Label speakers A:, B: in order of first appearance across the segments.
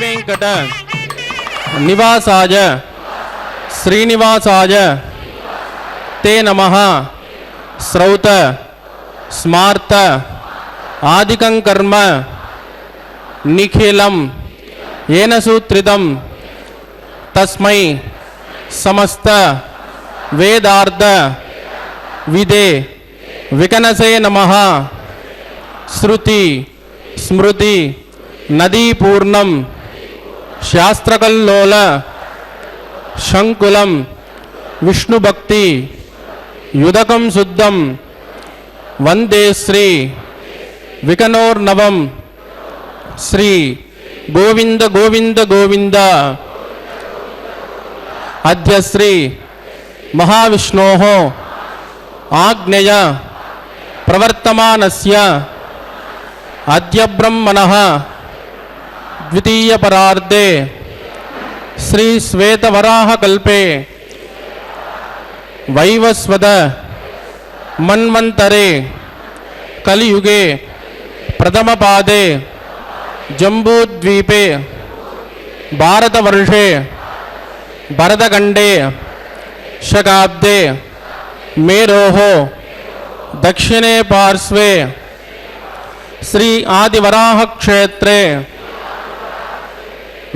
A: శ్రీవేంకట నివాసాయ శ్రీనివాసాయ తే నమః శ్రౌత స్మార్త ఆదికం కర్మ నిఖిలం ఏన సూత్రితం తస్మై సమస్త వేదార్థ విదే వికనసే నమః శృతి స్మృతి నదీపూర్ణం శాస్త్రకల్లోల శంకులం విష్ణుభక్తి యుదకం శుద్ధం వందే శ్రీ వికనోర్నవం శ్రీ గోవింద గోవింద గోవింద అద్య శ్రీ మహావిష్ణోః ఆజ్ఞయ ప్రవర్తమానస్య అద్య బ్రహ్మణః ద్వితీయపరార్ధే శ్రీ శ్వేతవరాహకల్పే వైవస్వత మన్వంతరే కలియుగే ప్రథమపాదే జంబూద్వీపే భారతవర్షే భరతఖండే శకాబ్దే మేరోః దక్షిణే పార్శ్వే శ్రీ ఆదివరాహక్షేత్రే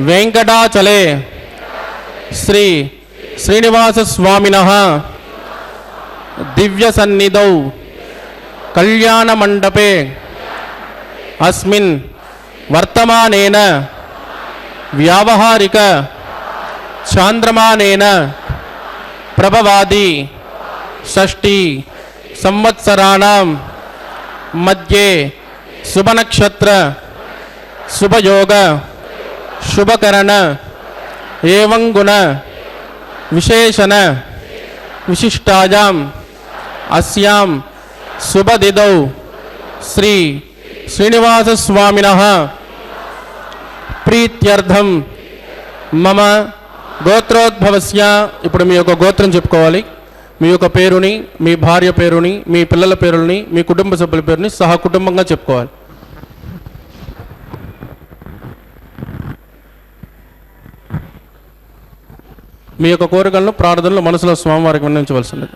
A: వెంకటాచలే శ్రీ శ్రీనివాసస్వామినః దివ్యసన్నిధౌ కళ్యాణమండపే అస్మిన్ వర్తమానేన వ్యావహారిక చాంద్రమానేన ప్రభవాది షష్ఠి సంవత్సరాణం మధ్యే శుభనక్షత్ర శుభయోగ శుభకరణ ఏవం గుణ విశేషణ విశిష్టాయాం అస్యాం శుభదిదౌ శ్రీ శ్రీనివాసస్వామినః ప్రీత్యర్థం మమ గోత్రోద్భవస్య. ఇప్పుడు మీ యొక్క గోత్రం చెప్పుకోవాలి. మీ యొక్క పేరుని, మీ భార్య పేరుని, మీ పిల్లల పేరుని, మీ కుటుంబ సభ్యుల పేరుని సహా కుటుంబంగా చెప్పుకోవాలి. మీ యొక్క కోరికలను ప్రార్థనలు మనసులో స్వామివారికి విన్నవించవలసింది.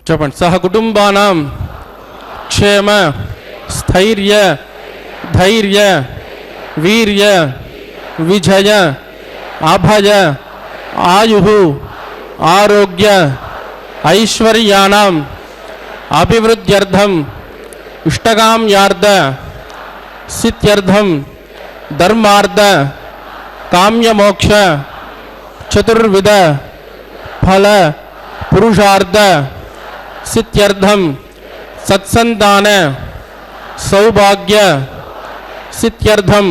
A: చెప్పండి. సహ కుటుంబానాం క్షేమ స్థైర్య ధైర్య వీర్య విజయ అభయ ఆయు ఆరోగ్య ఐశ్వర్యాణం అభివృద్ధ్యర్థం ఇష్టకామ్యార్థ సిద్ధ్యర్థం ధర్మార్థ కామ్యమోక్ష చతుర్విధ ఫల పురుషార్థ సిద్ధ్యర్థం సత్సంతాన సౌభాగ్య సిద్ధ్యర్థం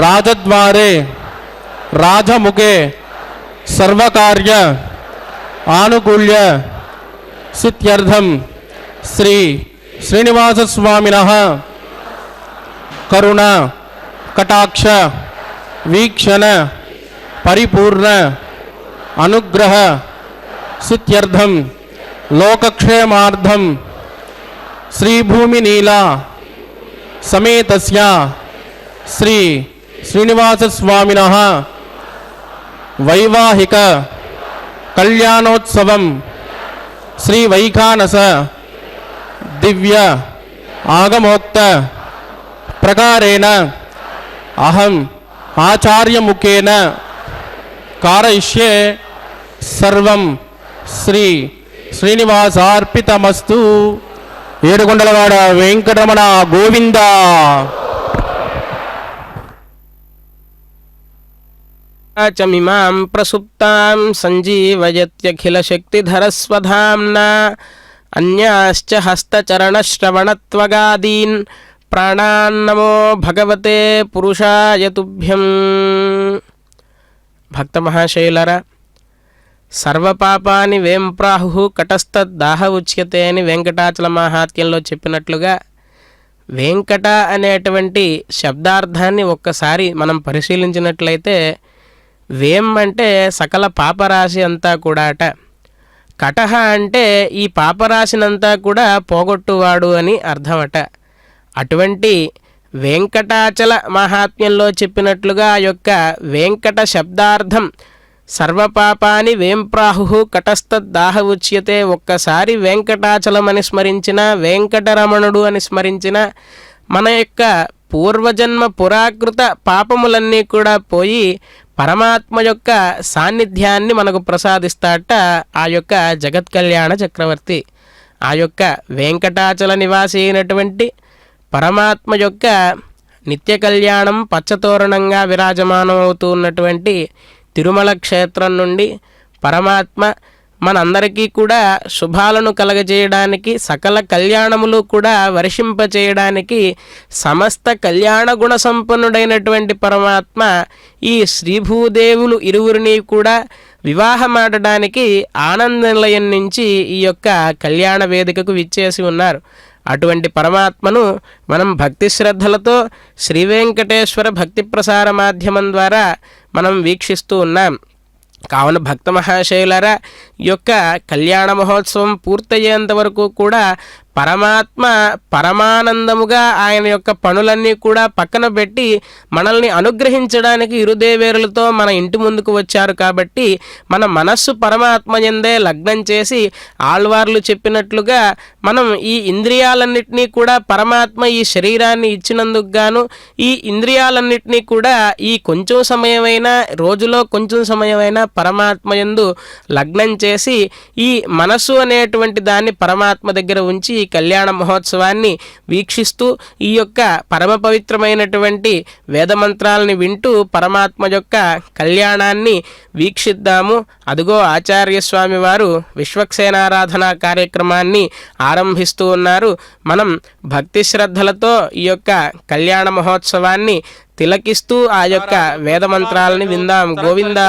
A: రాజద్వారే రాజముఖే సర్వకార్య ఆనుకూల్య సిద్ధ్యర్థం శ్రీ శ్రీనివాసస్వామినః కరుణ కటాక్ష వీక్షణ పరిపూర్ణ అనుగ్రహ సిద్ధ్యర్థం లోకక్షేమార్థం శ్రీభూమినీలా సమేతస్య శ్రీ శ్రీనివాసస్వామినః వైవాహిక కళ్యాణోత్సవం శ్రీ వైఖానస దివ్య ఆగమోక్త ప్రకారేణ అహం ఆచార్యముఖేన కారయిష్యే సర్వం శ్రీ శ్రీనివాసార్పితమస్తు. ఏడుకొండలవాడ వెంకటరమణ గోవింద.
B: చమిమాం ప్రసుప్తాం సంజీవయత్యఖిలశక్తిధరస్వధామ్నా అన్యాశ్చ హస్తచరణశ్రవణత్వగాదీన్ ప్రాణాన్నమో భగవతే పురుషాయ తుభ్యం. భక్త మహాశైలరా, సర్వపాపాని వేం ప్రాహు కటస్థద్దాహ ఉచ్యతే అని వెంకటాచల మహాత్యంలో చెప్పినట్లుగా వెంకట అనేటువంటి శబ్దార్థాన్ని ఒక్కసారి మనం పరిశీలించినట్లయితే వేం అంటే సకల పాపరాశి అంతా కూడా అట. కటహ అంటే ఈ పాపరాశినంతా కూడా పోగొట్టువాడు అని అర్థమట. అటువంటి వెంకటాచల మహాత్మ్యంలో చెప్పినట్లుగా ఆ యొక్క వెంకట శబ్దార్థం సర్వపాపాని వేంప్రాహు కటస్థద్దాహ ఉచ్యతే. ఒక్కసారి వెంకటాచలం అని స్మరించిన, వెంకటరమణుడు అని స్మరించిన మన యొక్క పూర్వజన్మ పురాకృత పాపములన్నీ కూడా పోయి పరమాత్మ యొక్క సాన్నిధ్యాన్ని మనకు ప్రసాదిస్తాట ఆ యొక్క జగత్ కళ్యాణ చక్రవర్తి. ఆ యొక్క వెంకటాచల నివాసి అయినటువంటి పరమాత్మ యొక్క నిత్య కళ్యాణం పచ్చతోరణంగా విరాజమానం అవుతూ ఉన్నటువంటి తిరుమల క్షేత్రం నుండి పరమాత్మ మనందరికీ కూడా శుభాలను కలగజేయడానికి, సకల కళ్యాణములు కూడా వర్షింపచేయడానికి, సమస్త కళ్యాణ గుణ సంపన్నుడైనటువంటి పరమాత్మ ఈ శ్రీభూదేవులు ఇరువురిని కూడా వివాహమాడడానికి ఆనంద నిలయం నుంచి ఈ యొక్క కళ్యాణ వేదికకు విచ్చేసి ఉన్నారు. అటువంటి పరమాత్మను మనం భక్తి శ్రద్ధలతో శ్రీ వెంకటేశ్వర భక్తి ప్రసార మాధ్యమం ద్వారా మనం వీక్షిస్తూ ఉన్నాం. కావున భక్త మహాశయులారా, ఈ యొక్క కళ్యాణ మహోత్సవం పూర్తయ్యేంత వరకు కూడా పరమాత్మ పరమానందముగా ఆయన యొక్క పనులన్నీ కూడా పక్కన పెట్టి మనల్ని అనుగ్రహించడానికి ఇరుదేవేరులతో మన ఇంటి ముందుకు వచ్చారు. కాబట్టి మన మనస్సు పరమాత్మ యందే లగ్నం చేసి ఆళ్వార్లు చెప్పినట్లుగా మనం ఈ ఇంద్రియాలన్నింటినీ కూడా పరమాత్మ ఈ శరీరాన్ని ఇచ్చినందుకు గాను ఈ ఇంద్రియాలన్నింటినీ కూడా ఈ కొంచెం సమయమైనా, రోజులో కొంచెం సమయమైనా పరమాత్మ యందు లగ్నం చేసి ఈ మనస్సు అనేటువంటి దాన్ని పరమాత్మ దగ్గర ఉంచి ఈ కళ్యాణ మహోత్సవాన్ని వీక్షిస్తూ ఈ యొక్క పరమ పవిత్రమైనటువంటి వేదమంత్రాలని వింటూ పరమాత్మ యొక్క కళ్యాణాన్ని వీక్షిద్దాము. అదిగో ఆచార్య స్వామి వారు విశ్వక్సేనారాధన కార్యక్రమాన్ని ఆరంభిస్తూ ఉన్నారు. మనం భక్తి శ్రద్ధలతో ఈ యొక్క కళ్యాణ మహోత్సవాన్ని తిలకిస్తూ ఆ యొక్క వేదమంత్రాలని విందాం. గోవింద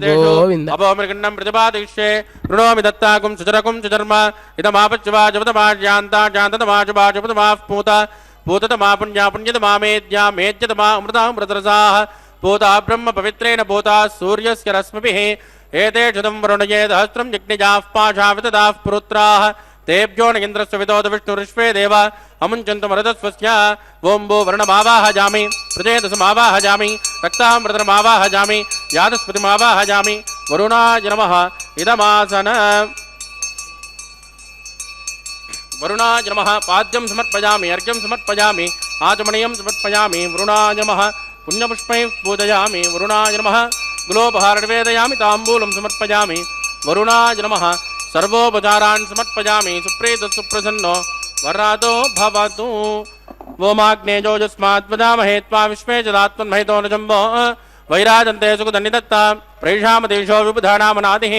B: గోవింద.
A: అపోమృగండం ప్రతిపాదిష్యే రుణోమి దత్తాకుం సుచరకుం సుచర్మ ఇదమాపచ్యవా జపతమాజ్యాంతా జాంతతమా శుభా శుభతమా పూత పూతతమా పుణ్యా పుణ్యతమా మేద్యా మేద్యతమా అమృతామృతరసాః పూతా బ్రహ్మ పవిత్రేణ పూతా సూర్యస్య రశ్మిభిః ఏతే శతం వరుణయే సహస్రం యజ్ఞజాః పాశా వితదాః పురుత్రాః तेभ्यो न इंद्रस्य विदोद विष्णुरिश्वे देव अमुञ्चन्तु मरुतस्वस्य ओं भो वर्णमावाहजामि प्रजेतसमावाहजामि रक्तामृतमावाहजामि यादस्पतिमावाहजामि वरुणाय नमः इदमासन वरुणाय नमः पाद्यं समर्पयामि अर्घ्यं समर्पयामि आचमनीयं समर्पयामि वरुणाय नमः पुण्यपुष्पैः पूजयामि वरुणाय नमः गुलोपहार निवेदयामि ताम्बूलं समर्पयामि वरुणाय नमः सर्वोपचारान् समर्पयामि सुप्रीत सुप्रसन्नो वरदो भवतु वोमाग्नेजोजस्मात् वदामहे त्वा विश्वे जदात्मन्महितो न जम्बो वैराजन्ते सुखदन्निदत्ता प्रैषामदेशो विबुधानामनादिः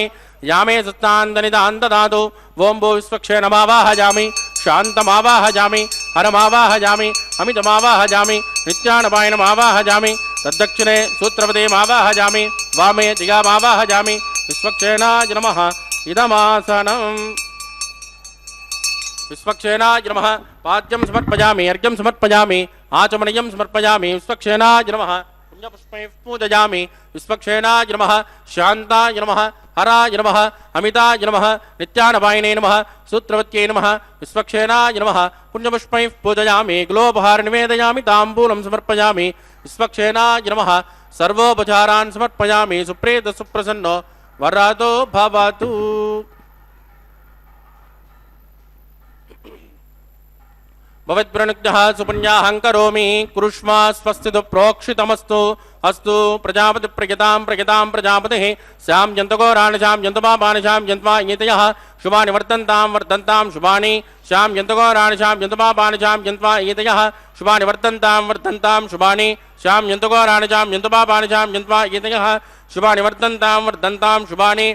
A: यामे सत्तान्दनिदान् ददातु वों भो विश्वक्षेणमावाहजामि शान्तमावाहजामि हरमावाहजामि अमितमावाहजामि नित्यानपायनमावाहजामि तद्दक्षिणे सूत्रपदेमावाहजामि वामे दिगामावाहजामि विश्वक्षेणाय नमः इदमासनं विश्वक्षेणाय नमः पाद्यं समर्पयामि अर्घ्यं समर्पयामि आचमनीयं समर्पयामि विश्वक्षेणाय नमः पुण्यपुष्पैः पूजयामि विश्वक्षेणाय नमः शान्ताय नमः हराय नमः अमिताय नमः नित्यानपायिने नमः सूत्रवत्यै नमः विश्वक्षेणाय नमः पुण्यपुष्पैः पूजयामि गुलोपहार निवेदयामि ताम्बूलं समर्पयामि विश्वक्षेणाय नमः सर्वोपचारान् समर्पयामि सुप्रीत सुप्रसन्नो वरदो भवतु भवद्वृणुग्धः सुपुण्याहं करोमि कुरुष्मा स्वस्तितु प्रोक्षितमस्तु अस्तु प्रजापति प्रयतां प्रयतां प्रजापतिः श्यां जन्तघोराणिशां जन्तपापानिशां जन्त्वा इयतयः शुभानि वर्धन्तां वर्धन्तां शुभानि श्यां जन्तघोराणिशां जन्तपापानिशां जन्त्वा इयतयः शुभानि वर्धन्तां वर्धन्तां शुभानि श्यां जन्तघोराणिशां जन्तपापानिशां जन्त्वा इयतयः शुभानि वर्धन्तां वर्धन्तां शुभानि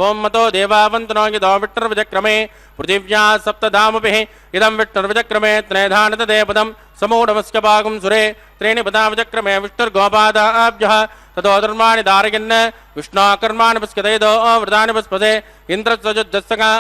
A: ओं मतो देवावन्तनो यदो विष्णुर्विजक्रमे पृथिव्या सप्तधामभिः इदं विष्णुर्विजक्रमे त्रेधानतदेपदं समूढमस्य भागं सुरे त्रीणि पदा विजक्रमे विष्णुर्गोपादाभ्यः ततो धर्माणि धारयन् विष्णोकर्माणि पश्यतेदो वृतानि पस्पदे इन्द्रस्वजुद्धस्सगा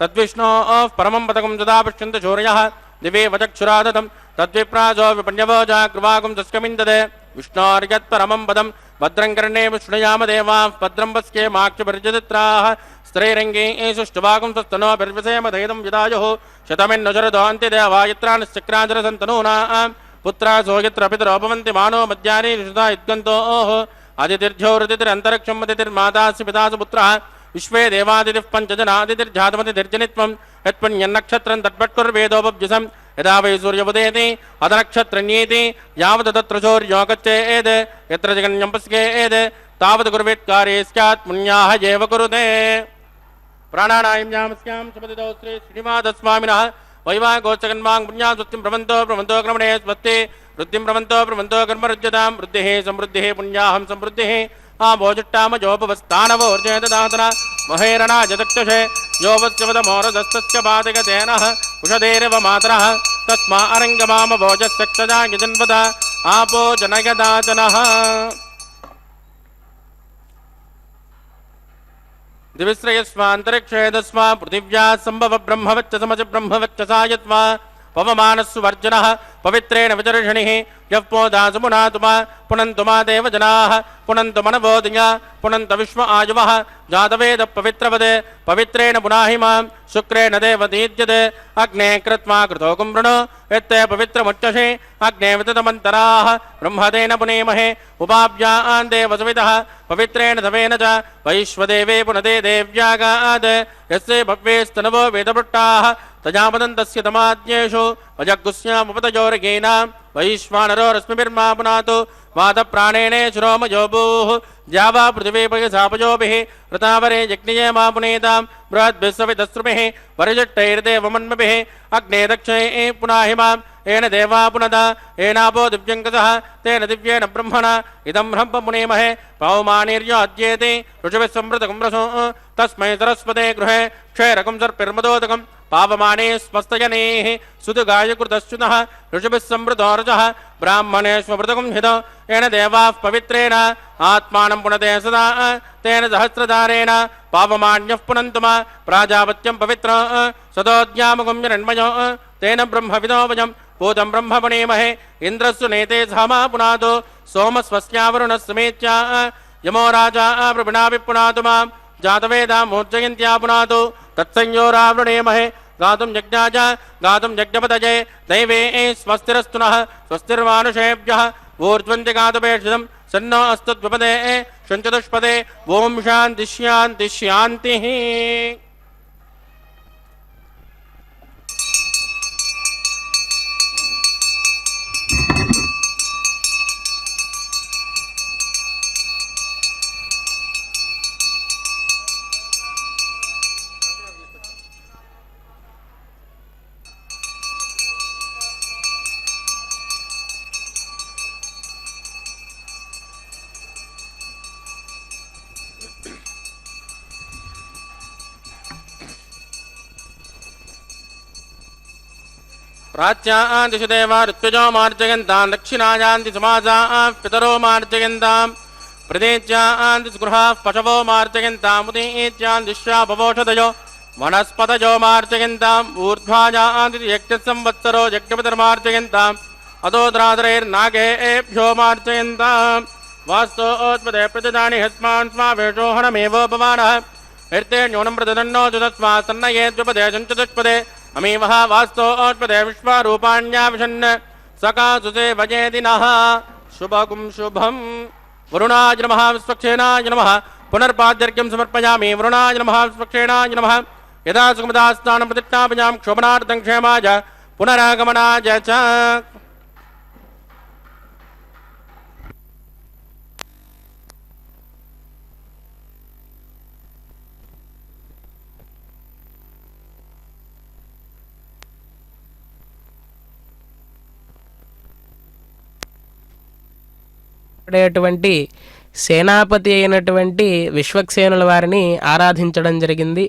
A: तद्विष्णोः परमं पदकं तदा पश्यन्ति शौर्यः दिवे वचक्षुरादतं तद्विप्राजो विपण्यवो जाग्रवागं तस्कमिन्ददे విష్ణోర్యత్పరమం పదం భద్రం కర్ణే విష్ణుయామ దేవాः భద్రం పశ్యేమాక్షపరిచిత్రాः స్త్రైరంగే సుష్టువాగం స్వస్తనో బిర్విసేమ ధైర్యం విదాయుః శతమిన్నో శరదో అంత్యదేవాయత్రానిశ్చక్రాంజరసంతనూనాం పుత్రాసో యత్ర పితరో భవంతి మానో మధ్యాహ్నే నిషుధా ఇద్గంతోః అదితిర్ఝోరతిరంతరిక్షం అదితిర్మాతాసి పితాసు పుత్రः విశ్వే దేవాదితిః పంచజనాదితిర్జాతమతిర్జనిత్వం యత్పుణ్యన్నక్షత్రం తట్పట్కుర్వేదోపభ్యుసం యదా వై సూర్యోదయతి అదనక్షత్రన్యేతి యావత్ తత్ర సూర్యో గచ్చేద్ యత్ర జగన్యం పశ్యేద్ తావత్ కుర్వేత్కార్యే స్యాత్ పుణ్యాః ఏవ కురుతే ప్రాణానాయం యామస్యాం సుపతితో శ్రీ శ్రీనివాసస్వామినః వైవాగోచకన్మాం పుణ్యాం స్వస్తిం ప్రవంతో క్రమణే స్వస్తి వృద్ధిం ప్రవంతో కర్మరుజ్యతాం వృద్ధిః సమృద్ధిః పుణ్యాహం సమృద్ధిః ఆభోజుట్టామజోపవస్థానవోర్జేతదాతన మహేరణాజదక్షే యోవస్యవదమోరదస్తస్య పాదగతేనః ఉషధేరవ మాతరః తస్మా అరంగమామభోజస్సక్తజాయజన్వద ఆపో జనగదాతనః दिविश्रयस्वान्तरिक्षेदस्वा पृथिव्या सम्भव ब्रह्मवच्च समच ब्रह्मवच्च सायत्वा पवमानस्सु वर्जनः पवित्रेण विचर्षणिः यः पोदासुमुनातुमा पुनन्तुमा देवजनाः पुनन्तु मनवोदया पुनन्त विश्व आयुवः जातवेद पवित्रवदे पवित्रेण पुनाहि मां शुक्रेण देवदीज्यते अग्ने कृत्वा कृतो कुम्भृणो यत्ते पवित्रमुच्चषे अग्ने विततमन्तराः ब्रह्मदेन पुनेमहे उपाभ्यान् देवसवितः पवित्रेण धवेन च वैश्वदेवे पुनते देव्यागात् यस्य भव्येस्तनवो वेदपृट्टाः तजापदन्तस्य तमाद्येषु वजगुस्यामुपतयोर्गेनां वैश्वानरो रश्मिभिर्मा पुनातु वातप्राणेन शिरोमयोभूः द्यावा पृथिवीपयसापयोभिः ऋतावरे यज्ञये मा पुनेतां बृहद्भिः सवितस्रुभिः वरिजट्टैर्देवमन्मभिः अग्ने दक्षये पुनाहि मां येन देवा पुनदा येनापो दिव्यङ्कसः तेन दिव्येन ब्रह्मणा इदं ब्रह्म पुनेमहे पौमानीर्यो अद्येति ऋषभिः संवृतकं रसो तस्मै सरस्वते गृहे क्षैरकं सर्पिर्मदोदकं पावमाने स्मस्तजनेः सुतगायकृतश्च्युतः ऋषभिः संवृतोरजः ब्राह्मणेष्वमृतकं हित येन देवाः पवित्रेण आत्मानं पुनते सदा तेन सहस्रधारेण पावमान्यः पुनन्तुमा प्राजापत्यं पवित्र सदोद्यामगं जरण्मयो तेन ब्रह्मविदो वयं भूतं ब्रह्म पुनेमहे इन्द्रस्सु नेते धामा पुनातो सोमस्वस्यावरुणः समेत्या यमो राजा प्रविणापि पुनातु मां जातवेदां मोर्जयन्त्या पुनातो तत्संयोरावृणेमहे गातुं यज्ञाय गातुं यज्ञपतये दैवे स्वस्तिरस्तु नः स्वस्तिर्मानुषेभ्यः ऊर्ध्वन्ति गातुपेक्षितं सन्नो अस्तुद्विपदे शञ्चतुष्पदे ओं शान्ति शान्ति शान्तिः प्राच्यां दिशु देवा ऋत्विजो मार्जयन्तां दक्षिणायान्ति समाजाः पितरो मार्जयन्तां प्रदेच्यां दिस्गृहाः पशवो मार्जयन्ताम् उदीच्यां दिश्यापवोषधयो वनस्पतयो मार्जयन्ताम् ऊर्ध्वायान्ति यज्ञसंवत्सरो यज्ञपितर्मार्जयन्ताम् अतोद्रातरैर्नागेभ्यो मार्जयन्ताम् वास्तोत्पदे प्रतिदानि हस्मान् स्वावेषोहणमेवोपमानः हृते न्यूनं प्रतिदन्नो जुदस्वा सन्नयेद्युपदे चञ्चतुष्पदे अमीवः वास्तोत्पदे विश्वरूपाण्याविशन् सकासुते भजेति नः शुभगुं शुभम् वरुणाय नमः विश्वक्षेणाय नमः पुनर्पाद्यर्घ्यं समर्पयामि वरुणाय नमः विश्वक्षेणाय नमः यदा सुगमदास्थानं प्रतिष्ठापयां क्षोभनार्थं क्षेमाय पुनरागमनाय च
B: పడేటువంటి సేనాపతి అయినటువంటి విశ్వక్సేనుల వారిని ఆరాధించడం జరిగింది.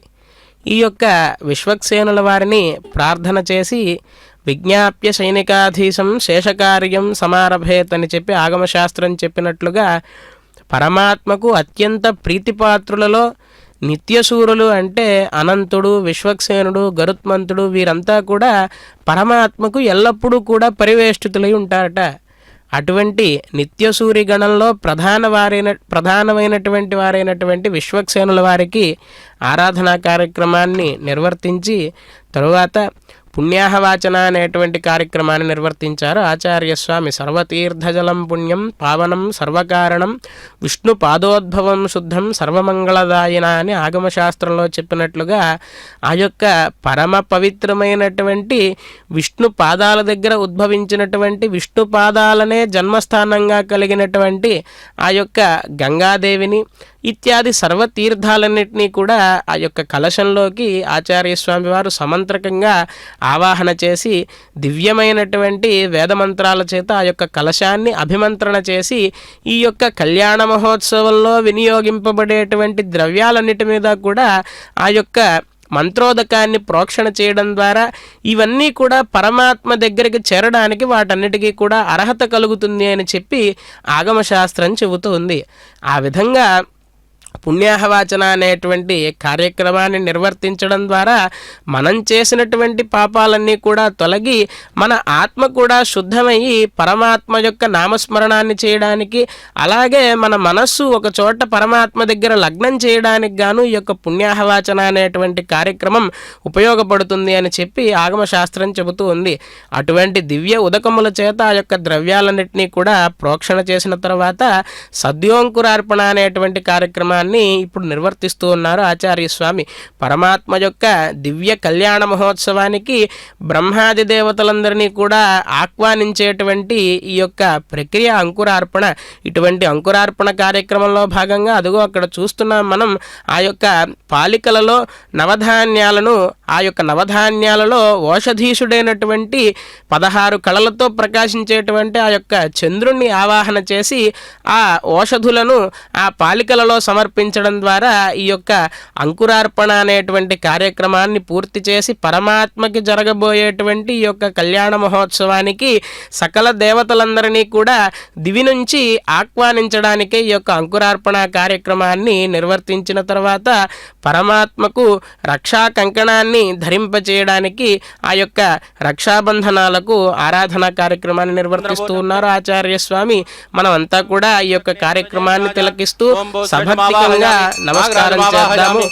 B: ఈ యొక్క విశ్వక్సేనుల వారిని ప్రార్థన చేసి విజ్ఞాప్య సైనికాధీశం శేషకార్యం సమారభేత్ అని చెప్పి ఆగమశాస్త్రం చెప్పినట్లుగా పరమాత్మకు అత్యంత ప్రీతిపాత్రులలో నిత్యసూరులు అంటే అనంతుడు, విశ్వక్సేనుడు, గరుత్మంతుడు వీరంతా కూడా పరమాత్మకు ఎల్లప్పుడూ కూడా పరివేష్టితులై ఉంటారట. అటువంటి నిత్యసూరి గణంలో ప్రధానమైనటువంటి వారైనటువంటి విశ్వక్సేనుల వారికి ఆరాధనా కార్యక్రమాన్ని నిర్వర్తించి తరువాత పుణ్యాహవాచన అనేటువంటి కార్యక్రమాన్ని నిర్వర్తించారు ఆచార్యస్వామి. సర్వతీర్థజలం పుణ్యం పావనం సర్వకారణం విష్ణు పాదోద్భవం శుద్ధం సర్వమంగళదాయన అని ఆగమశాస్త్రంలో చెప్పినట్లుగా ఆ యొక్క పరమ పవిత్రమైనటువంటి విష్ణు పాదాల దగ్గర ఉద్భవించినటువంటి విష్ణు పాదాలనే జన్మస్థానంగా కలిగినటువంటి ఆ యొక్క గంగాదేవిని ఇత్యాది సర్వతీర్థాలన్నింటినీ కూడా ఆ యొక్క కలశంలోకి ఆచార్యస్వామి వారు సమంత్రకంగా ఆవాహన చేసి దివ్యమైనటువంటి వేదమంత్రాల చేత ఆ యొక్క కలశాన్ని అభిమంత్రణ చేసి ఈ యొక్క కళ్యాణ మహోత్సవంలో వినియోగింపబడేటువంటి ద్రవ్యాలన్నిటి మీద కూడా ఆ యొక్క మంత్రోదకాన్ని ప్రోక్షణ చేయడం ద్వారా ఇవన్నీ కూడా పరమాత్మ దగ్గరికి చేరడానికి వాటన్నిటికీ కూడా అర్హత కలుగుతుంది అని చెప్పి ఆగమశాస్త్రం చెబుతూ ఉంది. ఆ విధంగా పుణ్యాహవాచన అనేటువంటి కార్యక్రమాన్ని నిర్వర్తించడం ద్వారా మనం చేసినటువంటి పాపాలన్నీ కూడా తొలగి మన ఆత్మ కూడా శుద్ధమయ్యి పరమాత్మ యొక్క నామస్మరణాన్ని చేయడానికి, అలాగే మన మనస్సు ఒక చోట పరమాత్మ దగ్గర లగ్నం చేయడానికి గాను ఈ యొక్క పుణ్యాహవాచన అనేటువంటి కార్యక్రమం ఉపయోగపడుతుంది అని చెప్పి ఆగమశాస్త్రం చెబుతూ ఉంది. అటువంటి దివ్య ఉదకముల చేత ఆ యొక్క ద్రవ్యాలన్నింటినీ కూడా ప్రోక్షణ చేసిన తర్వాత సద్యోంకురార్పణ అనేటువంటి కార్యక్రమాన్ని ఇప్పుడు నిర్వర్తిస్తూ ఉన్నారు ఆచార్యస్వామి. పరమాత్మ యొక్క దివ్య కళ్యాణ మహోత్సవానికి బ్రహ్మాది దేవతలందరినీ కూడా ఆహ్వానించేటువంటి ఈ యొక్క ప్రక్రియ అంకురార్పణ. ఇటువంటి అంకురార్పణ కార్యక్రమంలో భాగంగా అదిగో అక్కడ చూస్తున్నాం మనం ఆ యొక్క పాలికలలో నవధాన్యాలను, ఆ యొక్క నవధాన్యాలలో ఓషధీషుడైనటువంటి 16 కళలతో ప్రకాశించేటువంటి ఆ యొక్క చంద్రుణ్ణి ఆవాహన చేసి ఆ ఓషధులను ఆ పాలికలలో సమర్పించడం ద్వారా ఈ యొక్క అంకురార్పణ అనేటువంటి కార్యక్రమాన్ని పూర్తి చేసి పరమాత్మకి జరగబోయేటువంటి ఈ యొక్క కళ్యాణ మహోత్సవానికి సకల దేవతలందరినీ కూడా దివి నుంచి ఆహ్వానించడానికే ఈ యొక్క అంకురార్పణ కార్యక్రమాన్ని నిర్వర్తించిన తర్వాత పరమాత్మకు రక్షా కంకణాన్ని ధరింపచేయడానికి ఆ యొక్క రక్షాబంధనాలకు ఆరాధనా కార్యక్రమాన్ని నిర్వర్తిస్తూ ఉన్నారు ఆచార్యస్వామి. మనమంతా కూడా ఈ యొక్క కార్యక్రమాన్ని తిలకిస్తూ సభక్తికంగా నమస్కారం చేద్దాము.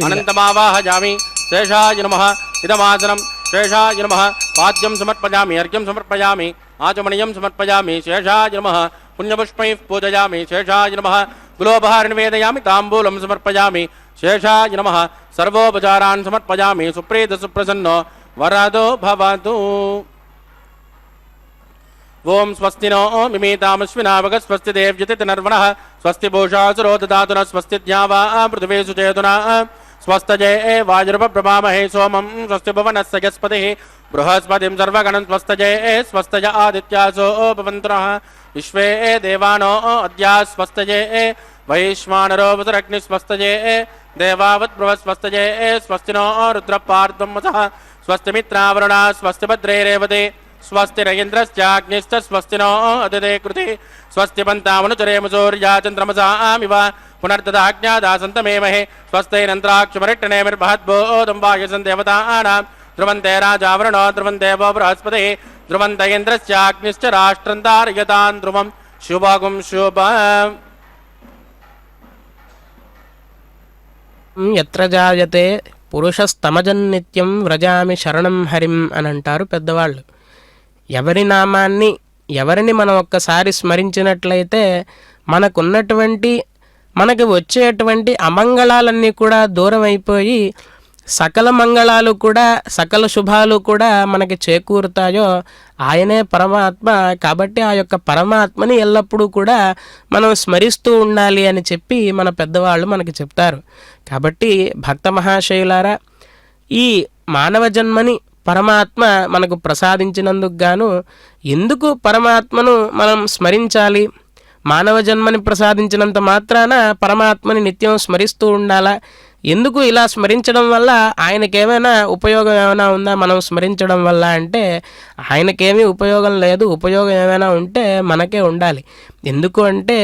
A: అనంతమావాహయామి. శేషాయ నమః ఇదమాసనం. శేషాయ నమః పాద్యం సమర్పయామి. అర్ఘ్యం సమర్పయామి. ఆచమనీయం సమర్పయామి. శేషాయ నమః పుణ్యపుష్పైః పూజయామి. శేషాయ నమః గులోపహార నివేదయామి. తాంబూలం సమర్పయామి. శేషాయ నమః సర్వోపచారాన్ సమర్పయామి. సుప్రీత సుప్రసన్నో వరదో భవతు. ఓం స్వస్తి నో మిమీతామశ్వినావగ స్వస్తి దేవ్యతి నర్వణః స్వస్తి భూషాసురో దదాతున స్వస్తి ద్యావా పృథివీ సుచేతునా స్వస్తజే వాయుర్భ్రమామహే సోమం స్వస్తి భువనస్య యస్పతిః బృహస్పతిం సర్వగణం స్వస్తజే స్వస్తజ ఆదిత్యాసో భవంతునః విశ్వే దేవానో అద్యా స్వస్తజే వైశ్వానరో వసురగ్ని స్వస్తజే దేవావత్ బృహస్వస్తజే స్వస్తి నో రుద్రపార్ధ్వం వసః స్వస్తి మిత్రావరుణా స్వస్తి భద్రే రేవతే స్వస్తి రయింద్రశ్చాగ్నిశ్చ స్వస్తి నో అదితే కృతి స్వస్తి పంతామనుచరేమ సూర్యా చంద్రమసామివ పునర్దదాజ్ఞాదాసంతమేమహే స్వస్తైనంత్రాక్షమరిట్టనేమిర్భద్భోదం వాయుసం దేవతానాం ధ్రువంతే రాజావరుణో ధ్రువం దేవో బృహస్పతిః ధ్రువంత ఇంద్రశ్చాగ్నిశ్చ రాష్ట్రం ధారయతాం ధ్రువం శుభగుం శుభం.
B: ఎత్ర జాయతే పురుషస్తమజన్నిత్యం వ్రజామి శరణం హరిం అని అంటారు పెద్దవాళ్ళు. ఎవరి నామాన్ని, ఎవరిని మనం ఒక్కసారి స్మరించినట్లయితే మనకి వచ్చేటువంటి అమంగళాలన్నీ కూడా దూరం అయిపోయి సకల మంగళాలు కూడా, సకల శుభాలు కూడా మనకి చేకూరుతాయో ఆయనే పరమాత్మ. కాబట్టి ఆ యొక్క పరమాత్మని ఎల్లప్పుడూ కూడా మనం స్మరిస్తూ ఉండాలి అని చెప్పి మన పెద్దవాళ్ళు మనకి చెప్తారు. కాబట్టి భక్త మహాశయులారా, ఈ మానవ జన్మని పరమాత్మ మనకు ప్రసాదించినందుకు గాను ఎందుకు పరమాత్మను మనం స్మరించాలి? మానవ జన్మని ప్రసాదించినంత మాత్రాన పరమాత్మని నిత్యం స్మరిస్తూ ఉండాలా? ఎందుకు ఇలా స్మరించడం వల్ల ఆయనకేమైనా ఉపయోగం ఏమైనా ఉందా మనం స్మరించడం వల్ల అంటే ఆయనకేమీ ఉపయోగం లేదు. ఉపయోగం ఏమైనా ఉంటే మనకే ఉండాలి. ఎందుకు అంటే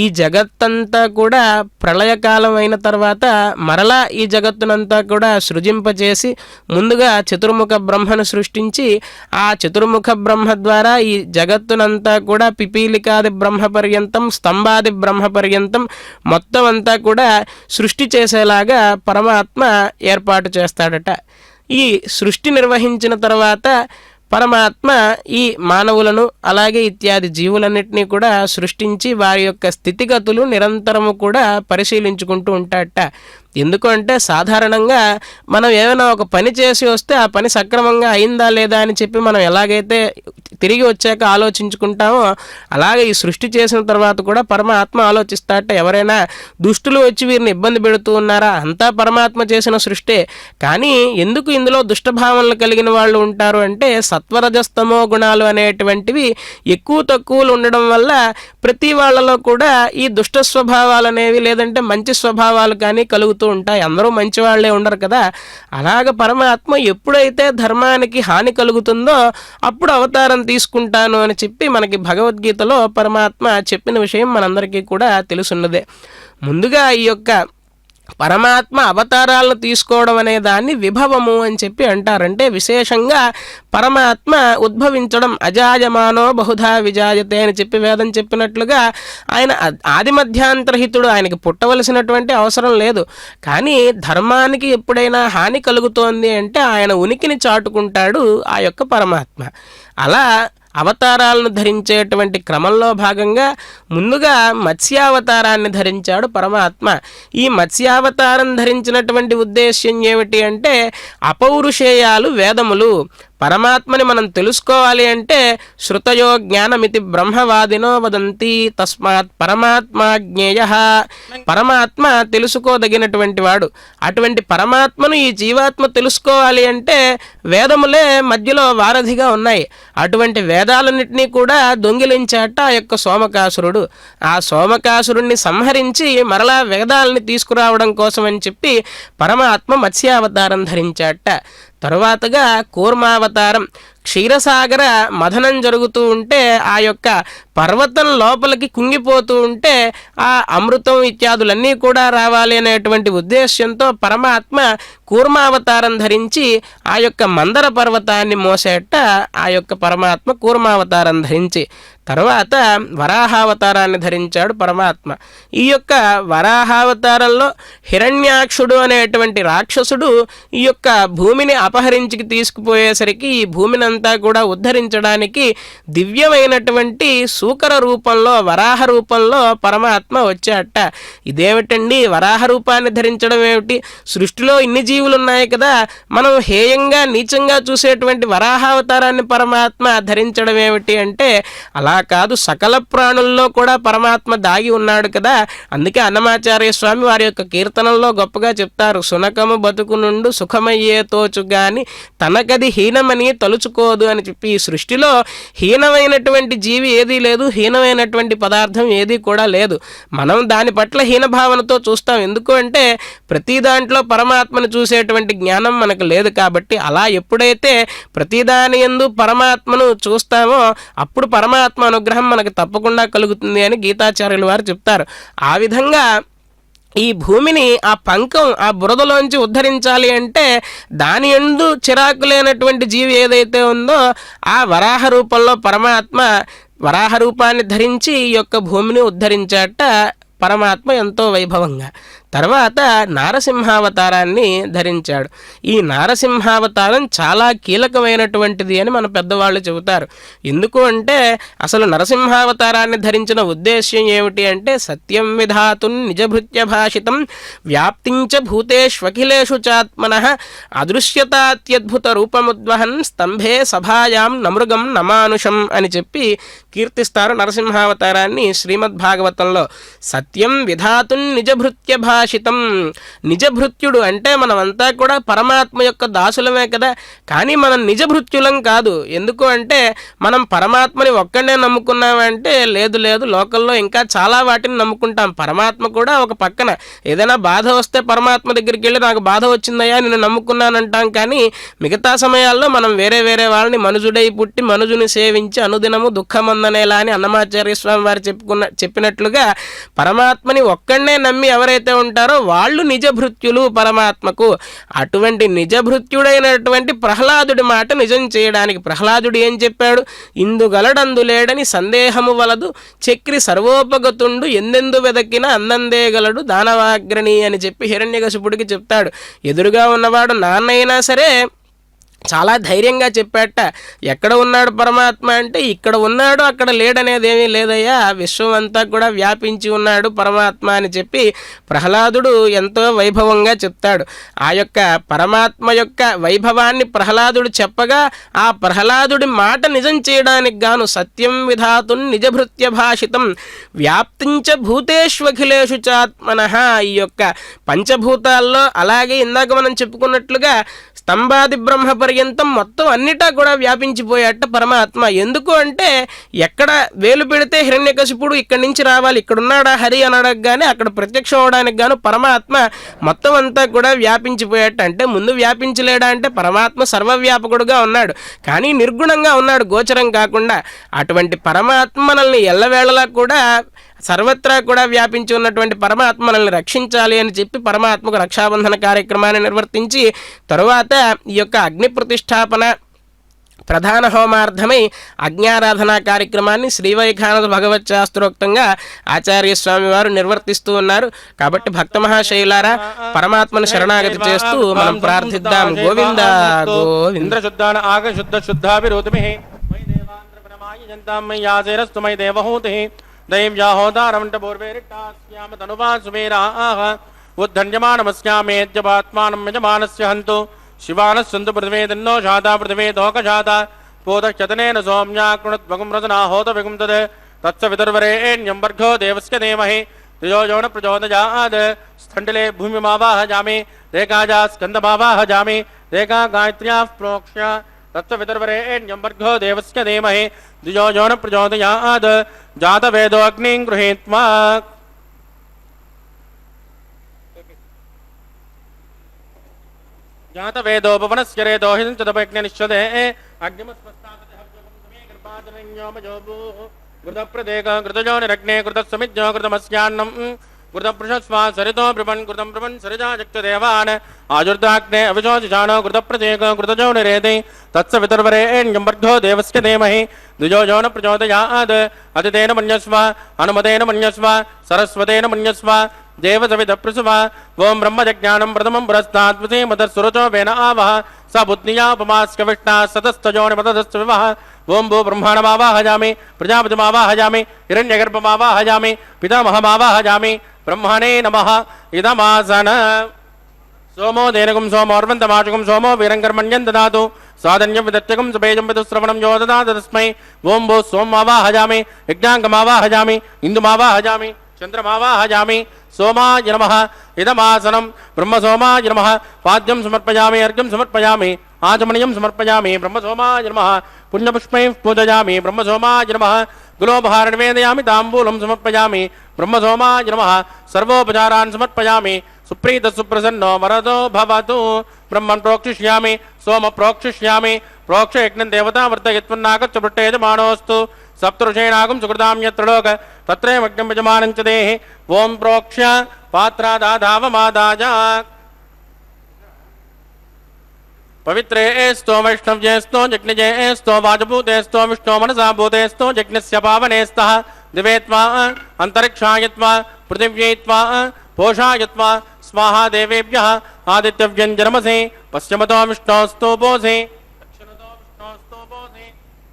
B: ఈ జగత్తంతా కూడా ప్రళయకాలం అయిన తర్వాత మరలా ఈ జగత్తునంతా కూడా సృజింపజేసి ముందుగా చతుర్ముఖ బ్రహ్మను సృష్టించి ఆ చతుర్ముఖ బ్రహ్మ ద్వారా ఈ జగత్తునంతా కూడా పిపీలికాది బ్రహ్మ పర్యంతం స్తంభాది బ్రహ్మ పర్యంతం మొత్తం అంతా కూడా సృష్టి చేసేలాగా పరమాత్మ ఏర్పాటు చేస్తాడట. ఈ సృష్టి నిర్వహించిన తర్వాత పరమాత్మ ఈ మానవులను అలాగే ఇత్యాది జీవులన్నింటినీ కూడా సృష్టించి వారి యొక్క స్థితిగతులు నిరంతరము కూడా పరిశీలించుకుంటూ ఉంటాడట. ఎందుకు అంటే సాధారణంగా మనం ఏమైనా ఒక పని చేసి వస్తే ఆ పని సక్రమంగా అయిందా లేదా అని చెప్పి మనం ఎలాగైతే తిరిగి వచ్చాక ఆలోచించుకుంటామో అలాగే ఈ సృష్టి చేసిన తర్వాత కూడా పరమాత్మ ఆలోచిస్తాడట. ఎవరైనా దుష్టులు వచ్చి వీరిని ఇబ్బంది పెడుతూ ఉన్నారా? అంతా పరమాత్మ చేసిన సృష్టే, కానీ ఎందుకు ఇందులో దుష్టభావనలు కలిగిన వాళ్ళు ఉంటారు అంటే సత్వరజస్తమో గుణాలు అనేటువంటివి ఎక్కువ తక్కువలు ఉండడం వల్ల ప్రతి వాళ్ళలో కూడా ఈ దుష్ట స్వభావాలు అనేవి లేదంటే మంచి స్వభావాలు కానీ కలుగుతూ ఉంటాయి. అందరూ మంచి వాళ్ళే ఉండరు కదా. అలాగ పరమాత్మ ఎప్పుడైతే ధర్మానికి హాని కలుగుతుందో అప్పుడు అవతారం తీసుకుంటాను అని చెప్పి మనకి భగవద్గీతలో పరమాత్మ చెప్పిన విషయం మనందరికీ కూడా తెలుసున్నదే. ముందుగా ఈ యొక్క పరమాత్మ అవతారాలను తీసుకోవడం అనే దాన్ని విభవము అని చెప్పి అంటారంటే విశేషంగా పరమాత్మ ఉద్భవించడం. అజాయమానో బహుధా విజాయతే అని చెప్పి వేదం చెప్పినట్లుగా ఆయన ఆది మధ్యాంతరహితుడు, ఆయనకి పుట్టవలసినటువంటి అవసరం లేదు. కానీ ధర్మానికి ఎప్పుడైనా హాని కలుగుతోంది అంటే ఆయన ఉనికిని చాటుకుంటాడు ఆ యొక్క పరమాత్మ. అలా అవతారాలను ధరించేటువంటి క్రమంలో భాగంగా ముందుగా మత్స్యావతారాన్ని ధరించాడు పరమాత్మ. ఈ మత్స్యావతారం ధరించినటువంటి ఉద్దేశ్యం ఏమిటి అంటే అపౌరుషేయాలు వేదములు. పరమాత్మని మనం తెలుసుకోవాలి అంటే శృతయో జ్ఞానమితి బ్రహ్మవాదినో వదంతి తస్మాత్ పరమాత్మ జ్ఞేయ. పరమాత్మ తెలుసుకోదగినటువంటి వాడు. అటువంటి పరమాత్మను ఈ జీవాత్మ తెలుసుకోవాలి అంటే వేదములే మధ్యలో వారధిగా ఉన్నాయి. అటువంటి వేదాలన్నింటినీ కూడా దొంగిలించాట ఆ యొక్క సోమకాసురుడు. ఆ సోమకాసురుణ్ణి సంహరించి మరలా వేదాలని తీసుకురావడం కోసం అని చెప్పి పరమాత్మ మత్స్యావతారం ధరించాట. తరువాతగా కూర్మావతారం. క్షీరసాగర మథనం జరుగుతూ ఉంటే ఆ యొక్క పర్వతం లోపలికి కుంగిపోతూ ఉంటే ఆ అమృతం ఇత్యాదులన్నీ కూడా రావాలి అనేటువంటి ఉద్దేశ్యంతో పరమాత్మ కూర్మావతారం ధరించి ఆ యొక్క మందర పర్వతాన్ని మోసేట ఆ యొక్క పరమాత్మ కూర్మావతారం ధరించి. తర్వాత వరాహావతారాన్ని ధరించాడు పరమాత్మ. ఈ యొక్క వరాహావతారంలో హిరణ్యాక్షుడు అనేటువంటి రాక్షసుడు ఈ యొక్క భూమిని అపహరించి తీసుకుపోయేసరికి ఈ భూమిని అంతా కూడా ఉద్ధరించడానికి దివ్యమైనటువంటి సూకర రూపంలో వరాహ రూపంలో పరమాత్మ వచ్చాట. ఇదేమిటండి వరాహ రూపాన్ని ధరించడం ఏమిటి? సృష్టిలో ఇన్ని జీవులు ఉన్నాయి కదా, మనం హేయంగా నీచంగా చూసేటువంటి వరాహావతారాన్ని పరమాత్మ ధరించడం ఏమిటి అంటే అలా కాదు, సకల ప్రాణుల్లో కూడా పరమాత్మ దాగి ఉన్నాడు కదా. అందుకే అన్నమాచార్య స్వామి వారి యొక్క కీర్తనల్లో గొప్పగా చెప్తారు, సునకము బతుకు నుండు సుఖమయ్యే తోచు గాని తనకది హీనమని తలుచుకోదు అని చెప్పి. ఈ సృష్టిలో హీనమైనటువంటి జీవి ఏదీ లేదు, హీనమైనటువంటి పదార్థం ఏదీ కూడా లేదు. మనం దాని పట్ల హీనభావనతో చూస్తాం. ఎందుకు అంటే ప్రతి దాంట్లో పరమాత్మను చూసేటువంటి జ్ఞానం మనకు లేదు కాబట్టి. అలా ఎప్పుడైతే ప్రతిదాని యందు పరమాత్మను చూస్తామో అప్పుడు పరమాత్మ అనుగ్రహం మనకు తప్పకుండా కలుగుతుంది అని గీతాచార్యులు వారు చెప్తారు. ఆ విధంగా ఈ భూమిని ఆ పంకం ఆ బురదలోంచి ఉద్ధరించాలి అంటే దాని యందు చిరాకు లేనటువంటి జీవి ఏదైతే ఉందో ఆ వరాహ రూపంలో పరమాత్మ వరాహ రూపాన్ని ధరించి ఈ యొక్క భూమిని ఉద్ధరించాట పరమాత్మ ఎంతో వైభవంగా. తర్వాత నారసింహావతారాన్ని ధరించాడు. ఈ నారసింహావతారం చాలా కీలకమైనటువంటిది అని మన పెద్దవాళ్ళు చెబుతారు. ఎందుకు అంటే అసలు నరసింహావతారాన్ని ధరించిన ఉద్దేశ్యం ఏమిటి అంటే సత్యం విధాతున్ నిజభృత్య భాషితం వ్యాప్తించ భూతేష్వఖిలేషు చాత్మనః అదృశ్యతాత్యద్భుత రూపముద్వహన్ స్తంభే సభాయాం నమృగం నమానుషం అని చెప్పి కీర్తిస్తారు నరసింహావతారాన్ని శ్రీమద్భాగవతంలో. సత్యం విధాతున్ నిజభృత్య భాషితం భాషితం. నిజభృత్యుడు అంటే మనమంతా కూడా పరమాత్మ యొక్క దాసులమే కదా, కానీ మనం నిజభృత్యులం కాదు. ఎందుకు అంటే మనం పరమాత్మని ఒక్కడే నమ్ముకున్నామంటే లేదు లేదు, లోకల్లో ఇంకా చాలా వాటిని నమ్ముకుంటాం. పరమాత్మ కూడా ఒక పక్కన ఏదైనా బాధ వస్తే పరమాత్మ దగ్గరికి వెళ్ళి నాకు బాధ వచ్చిందయ్యా నేను నమ్ముకున్నానంటాం, కానీ మిగతా సమయాల్లో మనం వేరే వేరే వాళ్ళని మనుజుడై పుట్టి మనుజుని సేవించి అనుదినము దుఃఖమందనేలా అని అన్నమాచార్య స్వామి వారు చెప్పినట్లుగా పరమాత్మని ఒక్కడనే నమ్మి ఎవరైతే ఉంటారో వాళ్ళు నిజభృత్యులు పరమాత్మకు. అటువంటి నిజభృత్యుడైనటువంటి ప్రహ్లాదుడి మాట నిజం చేయడానికి ప్రహ్లాదుడు ఏం చెప్పాడు? ఇందుగలడందు లేడని సందేహము వలదు, చక్రి సర్వోపగతుండు ఎందెందు వెదకిన అందందేగలడు దానవాగ్రణి అని చెప్పి హిరణ్యకశిపుడికి చెప్తాడు. ఎదురుగా ఉన్నవాడు నాన్నైనా సరే చాలా ధైర్యంగా చెప్పాట, ఎక్కడ ఉన్నాడు పరమాత్మ అంటే ఇక్కడ ఉన్నాడు అక్కడ లేడనేది ఏమీ లేదయ్యా, విశ్వం అంతా కూడా వ్యాపించి ఉన్నాడు పరమాత్మ అని చెప్పి ప్రహ్లాదుడు ఎంతో వైభవంగా చెప్తాడు. ఆ యొక్క పరమాత్మ యొక్క వైభవాన్ని ప్రహ్లాదుడు చెప్పగా ఆ ప్రహ్లాదుడి మాట నిజం చేయడానికి గాను సత్యం విధాతుం నిజభృత్య భాషితం వ్యాప్తించ భూతేష్వఖిలేషు చాత్మనః. ఈ యొక్క పంచభూతాల్లో అలాగే ఇందాక మనం చెప్పుకున్నట్లుగా స్తంభాది బ్రహ్మ పర్యంతం మొత్తం అన్నిటా కూడా వ్యాపించిపోయాట పరమాత్మ. ఎందుకు అంటే ఎక్కడ వేలు పెడితే హిరణ్యకశిపుడు ఇక్కడి నుంచి రావాలి, ఇక్కడున్నాడా హరి అని అడగగానే అక్కడ ప్రత్యక్షం అవడానికి గాను పరమాత్మ మొత్తం అంతా కూడా వ్యాపించిపోయాట. అంటే ముందు వ్యాపించలేడా అంటే పరమాత్మ సర్వవ్యాపకుడుగా ఉన్నాడు, కానీ నిర్గుణంగా ఉన్నాడు, గోచరం కాకుండా. అటువంటి పరమాత్మ మనల్ని ఎల్లవేళలా కూడా సర్వత్రా కూడా వ్యాపించి ఉన్నటువంటి పరమాత్మ మనల్ని రక్షించాలి అని చెప్పి పరమాత్మకు రక్షాబంధన కార్యక్రమాన్ని నిర్వర్తించి తరువాత ఈ యొక్క అగ్ని ప్రతిష్టాపన ప్రధాన హోమార్థమై అగ్నారాధనా కార్యక్రమాన్ని శ్రీవైఖానద భగవత్ శాస్త్రోక్తంగా ఆచార్యస్వామి వారు నిర్వర్తిస్తూ ఉన్నారు. కాబట్టి భక్త మహాశైలారా పరమాత్మను శరణాగతి చేస్తూ మనం ప్రార్థిద్దాం. గోవింద గోవింద
A: శుద్ధాన ఆగ శుద్ధ శుద్ధాభిరోధమి మై దేవహూతి దైవ్యాహోదారమంట పూర్వేరిట్టాస్యామ తనువా సుమేరాః ఉద్ధన్యమానమస్యామేద్యపాత్మానం యజమానస్య హంతు శివానస్సంతు పృథివీ తన్నో శాతా పృథివీ తోకశాతా పోతక్షతనేన సౌమ్యాకృణద్వగం రసనా హోతవిగుం తద్ తత్స విదుర్వరేణ్యం వర్గో దేవస్య ధీమహి త్రియోజోన ప్రచోదయాద్ స్థండిలే భూమిమావాహజామి రేఖాజా స్కందమావాహజామి రేఖా గాయత్ర్యాః ప్రోక్ష్య తత్స విదుర్వరేణ్యం వర్గో దేవస్య ధీమహి త్రియోజోన ప్రచోదయాద్ జాతవేదో అగ్నిం గృహీత్వా జాతవేదోపవనస్య రేదో హించదపజ్ఞనిశ్చదే అగ్నిమస్మస్తాదహవ్యమేకర్పాదనన్యోమజోభూః కృతప్రదేక కృతజోనిరగ్నే కృతస్సమిజ్ఞో కృతమస్యాన్నం కృతపృషస్వా సరితో బ్రువన్ కృతం బ్రువన్ సరిజాజక్తదేవాన్ ఆజుర్దాగ్నే అవిశోచిషాణో కృతప్రదేక కృతజోనిరేతి తత్స వితుర్వరేణ్యం వర్గో దేవస్య ధీమహి ద్విజోజోన ప్రచోదయాద్ అతితేన మన్యస్వ హనుమతేన మన్యస్వ సరస్వతేన మన్యస్వ దేవసవిదప్రసువ ఓం బ్రహ్మజజ్ఞానం ప్రథమం పురస్తాద్వసే మదస్సురచో వేన ఆవహ స బుద్ధియా ఉపమాస్క విష్ణా సతస్థజోనిమతదస్సు వివహ ఓం భూ బ్రహ్మాణమావాహజామి ప్రజాపతిమావాహజామి హిరణ్యగర్భమావాహజామి పితామహమావాహజామి బ్రహ్మణే నమః ఇదమాసన సోమో దేనకం సోమోర్వంతమాచకం సోమో వీరంకర్మణ్యం దదాతు సాధన్యం విదత్యకం సుబేజం విదుశ్రవణం యో దదాతు తస్మై ఓం భూ సోమమావాహజామి యజ్ఞాంగమావాహజామి ఇందుమావాహజామి చంద్రమావాహజామి సోమాయ నమః ఇదమాసనం బ్రహ్మసోమాయ నమః పాద్యం సమర్పయామి అర్ఘ్యం సమర్పయామి ఆచమనీయం సమర్పయామి బ్రహ్మసోమాయ నమః పుణ్యపుష్పైః పూజయామి బ్రహ్మసోమాయ నమః గులోపహార నివేదయామి తాంబూలం సమర్పయామి బ్రహ్మసోమాయ నమః సర్వోపచారాన్ సమర్పయామి సుప్రీత సుప్రసన్నో వరదో భవతు బ్రహ్మన్ ప్రోక్షిష్యామి సోమ ప్రోక్షిష్యామి ప్రోక్ష యజ్ఞం దేవతా వర్ధయత్వన్నాగచ్చ పృట్టేజమానోస్తు సప్తఋషేణాగం సుకృతామ్యత్రలోక తత్రేమగ్నం యజమానం చ దేహి ఓం ప్రోక్ష్య పాత్రాదాధావమాదాజ పవిత్రే स्तो వైష్ణవ్యే स्तो జగ్నిజే स्तो వాజభూతే स्तो విష్ణో మనసా భూతే स्तो జగ్నస్య పావనే స్తః దివేత్వా అంతరిక్షాయత్వా పృథివ్యేత్వా పోషాయత్వా స్వాహా దేవేభ్యః ఆదిత్యవ్యంజనమసే పశ్చిమతో విష్ణోస్తు పోసే దక్షిణతో విష్ణోస్తు పోసే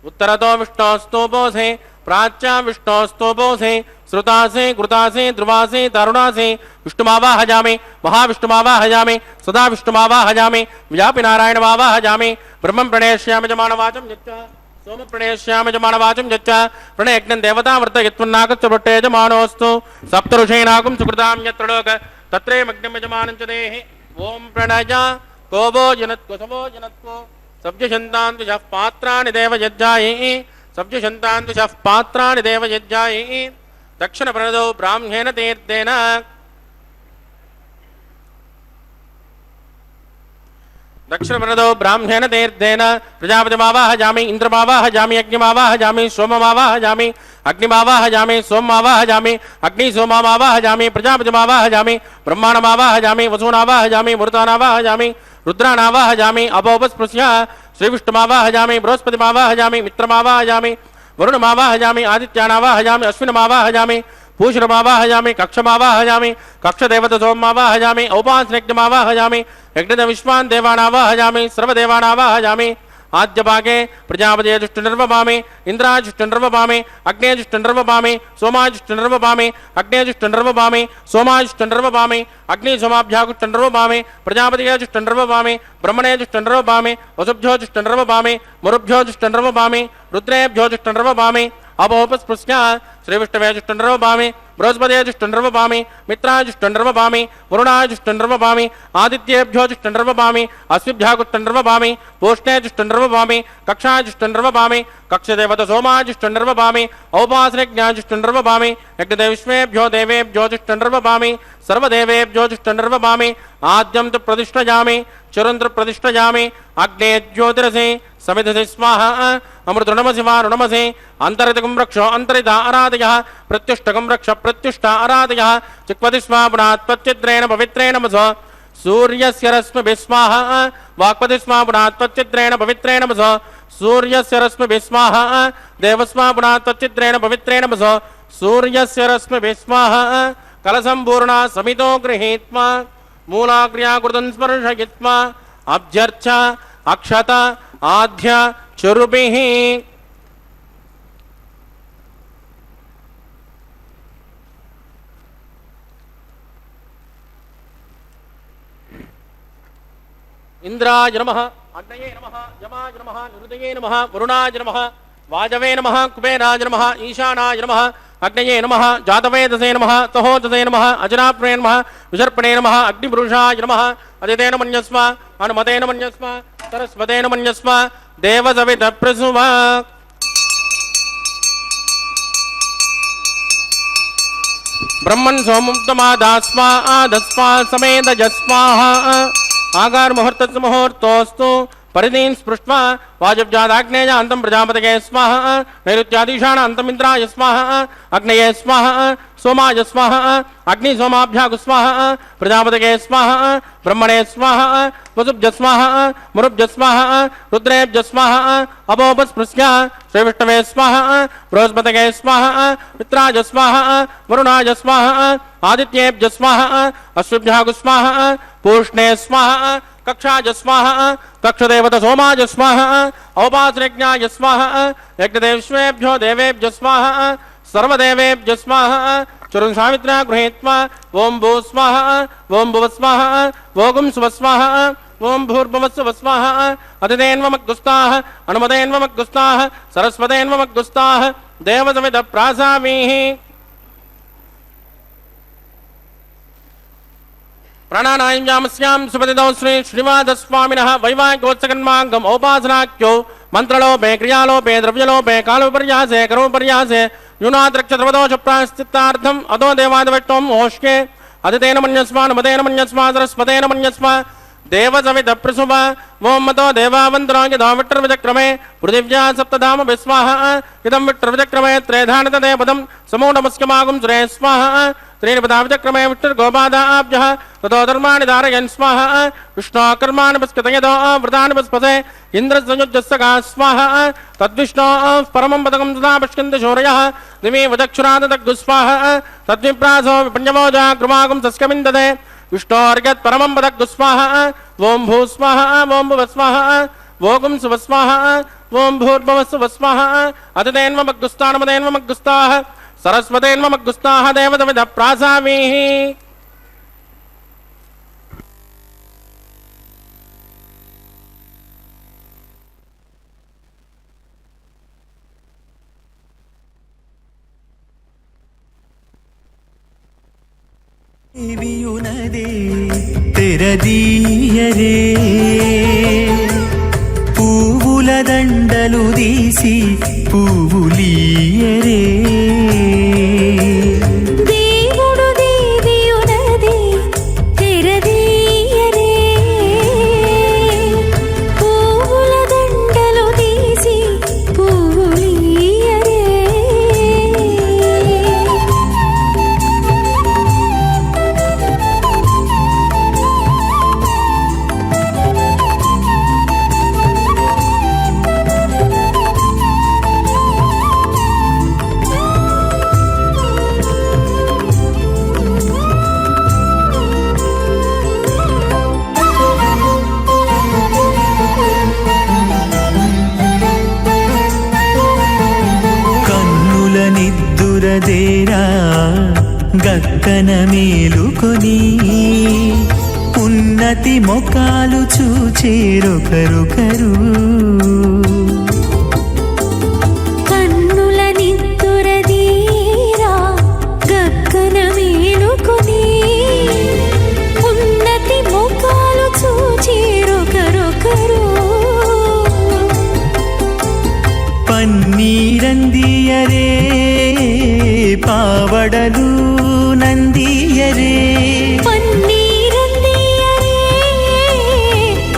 A: ఉత్తరతో విష్ణోస్తు పోసే ప్రాచ్య విష్ణోస్తు పోసే श्रुतासे कृतासे ध्रुवासे तरुणासे विष्णुमावाहजामि महाविष्णुमावाहजामि सदा विष्णुमावाहजामि व्यापि नारायणमावाहजामि ब्रह्मं प्रणेष्यामि जमानवाचं यच्च सोम प्रणेष्यामि जमानवाचं यच्च प्रणयज्ञं देवता वर्तयत्वन्नागच्छ भट्टे जमानोऽस्तु सप्तऋषीणागं सुकृतां यत्र लोक तत्रेमग्निं यजमानं च देहि ओम प्रणय कोवो जनत्वसवो जनत्वो सब्जशन्तान्विषः पात्राणि देव यज्जायि सब्जशन्तान्विषः पात्राणि देव यज्जायि दक्षिणप्रणदौ ब्राह्मेण तीर्थेन दक्षिणप्रणदौ ब्राह्मेण तीर्थेन प्रजापतिमावाहयामि इंद्रमावाहयामि अग्निमावाहयामि सोममावाहयामि अग्निमावाहयामि सोममावाहयामि अग्नि सोममावाहयामि प्रजापतिमावाहयामि ब्रह्माणमावाहयामि वसूनावाहयामि मरुतानावाहयामि रुद्रानावाहयामि अपोपस्पृश्य श्रीविष्णुमावाहयामि बृहस्पतिमावाहयामि मित्रमावाहयामि वरुणमावाहयामि आदित्यानावाहयामि अश्विनमावाहयामि पूषणमावाहयामि कक्षमावाहयामि कक्षदेवत सोममावाहयामि औपासनयज्ञमावाहयामि यज्ञविश्वान् देवानावाहयामि सर्वदेवानावाहयामि आद्यभागे प्रजापतिजुष्टनिर्वपामि इन्द्राजुष्टनिर्वपामि अग्नेजुष्टनिर्वपामि सोमाजुष्टनिर्वपामि अग्नेजुष्टनिर्वपामि सोमाजुष्टनिर्वपामि अग्निसोमाभ्यागुष्टनिर्वपामि प्रजापतिजुष्टनिर्वपामि ब्रह्मणेजुष्टनिर्वपामि वसुभ्योजुष्टनिर्वपामि मुरुभ्योजुष्टनिर्वपामि रुद्रेभ्योजुष्टनिर्वपामि अपोपस्पृश्य श्रीविष्णुवेजुष्टनिर्वपामि बृहस्पतिजुष्टनिर्वपामि मित्राजुष्टनिर्वपामि वरुणाजुष्टनिर्वपामि आदित्येभ्योजुष्टनिर्वपामि अश्विभ्यागुष्टनिर्वपामि पूष्णेजुष्टनिर्वपामि कक्षाजुष्टनिर्वपामि कक्षदेवत सोमाजुष्टनिर्वपामि औपासनज्ञाजुष्टनिर्वपामि यज्ञदेविष्मेभ्यो देवेभ्योजुष्टनिर्वपामि सर्वदेवेभ्योजुष्टनिर्वपामि आद्यं तु प्रतिष्ठयामि चिरंत्र प्रतिष्ठयामि अग्ने ज्योतिरसि समिधि स्वाहा अमृतुणमसि वा ऋणमसि अंतरितकं रक्ष अंतरिता आराधयः प्रत्युष्टकं रक्ष प्रत्युष्ट आराधयः चिक्वति स्वा पुनात् त्वच्चिद्रेण पवित्रेण मस सूर्यस्य रश्मिभिः स्वाहा वाक्पति स्वा पुनात् त्वच्चिद्रेण पवित्रेण मस सूर्यस्य रश्मिभिः स्वाहा देवस्वा पुनात् त्वच्चिद्रेण पवित्रेण मस सूर्यस्य रश्मिभिः स्वाहा कलसम्पूर्णा समितो गृहीत्वा मूलाक्रियाकृतं स्पर्शयित्वा अभ्यर्च अक्षत आद्य चरुभिः इंद्राय नमः अग्नये नमः यमाय नमः निरुदये नमः वरुणाय नमः वाजवे नमः कुबेराय नमः ईशानाय नमः अग्नये नमः जातवेदसे नमः तहोदसे नमः अजनाप्रे नमः विसर्पणे नमः अग्निपुरुषाय नमः अदितेन मन्यस्व अनुमतेन मन्यस्व सरस्वतेन मन्यस्व देवसवितप्रसुव ब्रह्मन् सोमुक्तमादास्वा आदस्वा समेत जस्वाहा आगार मुहूर्तस्य मुहूर्तोऽस्तु परिदीन् स्पृष्ट्वा वाजब्जादाग्नेय अन्तं प्रजापतये स्वाहा नैऋत्याधीशान अन्तं इन्द्राय स्वाहा अग्नये स्वाहा सोमाय स्वाहा अग्नि सोमाभ्यागु स्वाहा प्रजापतये स्वाहा ब्रह्मणे स्वाहा वसुभ्य स्वाहा मुरुभ्य स्वाहा रुद्रेभ्य स्वाहा अपोपस्पृश्य श्रीविष्णवे स्वाहा बृहस्पतये स्वाहा मित्राय स्वाहा वरुणाय स्वाहा आदित्येभ्य स्वाहा अश्विभ्यागु स्वाहा पूष्णे स्वाहा कक्षाय स्वाहा कक्षदेवत सोमाय स्वाहा औपासनज्ञाय स्वाहा यज्ञदेवेभ्यो देवेभ्य स्वाहा सर्वदेवेभ्य स्वाहा चरुं सावित्र्या गृहीत्वा ओं भू स्वाहा ओं भुव स्वाहा ओगुं सुव स्वाहा ओं भूर्भुवस्सुव स्वाहा अतिथेन्वमग्गुस्ताः अनुमतेन्वमग्गुस्ताः सरस्वतेन्वमग्गुस्ताः देवसमितप्रासामीः प्राणानायम्यामस्यां सुपतिदौ श्री श्रीवादस्वामिनः वैवाहिकोत्सकन्माङ्गम् औपासनाख्यो मन्त्रलोपे क्रियालोपे द्रव्यलोपे कालोपर्यासे करोपर्यासे न्यूनाद्रक्षद्रवदोष प्रायश्चित्तार्थम् अदो देवादिवष्टोम् ओष्के अदितेन मन्यस्मा नुमतेन मन्यस्मा सरस्वतेन मन्यस्मा देवसवितप्रसुव ओं मतो देवावन्तरो यदा विट्टर्विचक्रमे पृथिव्या सप्तधाम विस्वाहा इदं विट्टर्विचक्रमे त्रेधानतदे पदं समूढमस्यमागुं सुरे स्वाहा त्रीणि पदाविचक्रमे विष्णुर्गोपादाभ्यः ततो धर्माणि धारयन् स्वाहा विष्णोकर्माणि पस्कतयतो व्रतानि पस्पसे इन्द्रसंयुज्यस्सका स्वाहा तद्विष्णोः परमं पदकं तदा पश्यन्ति शौर्यः दिवि वचक्षुरादतग्गु स्वाहा तद्विप्रासो विपण्यमोजा कृमागुं सस्कमिन्दते विष्णोर्गत् परमं पदग्गु स्वाहा ओं भू स्वाहा ओं भुव स्वाहा ओगुं सुव स्वाहा ओं भूर्भुवस्सुव स्वाहा अतिथेन्वमग्गुस्तानमदेन्वमग्गुस्ताः सरस्वतेन्वमग्गुस्ताः देवसवितप्रासामीः
C: దేవియునదే తెరదీయరే పువ్వుల దండలు తీసి పువ్వులీయరే
D: దేవుడు దేవియునదే తెరదీయరే పువ్వుల దండలు తీసి పువ్వులీయరే
C: కన్నుల నిద్దురదేరా గక్కన మేలుకొని ఉన్నతి మొకాలు చూచేరొకరొకరు
D: కన్నుల నిద్దురదీరా గక్కన మేలుకొని ఉన్నతి ముఖాలు చూచిరొకరొకరు
C: పన్నీరందియరే పావడలు నందియరే
D: పన్నీరందియరే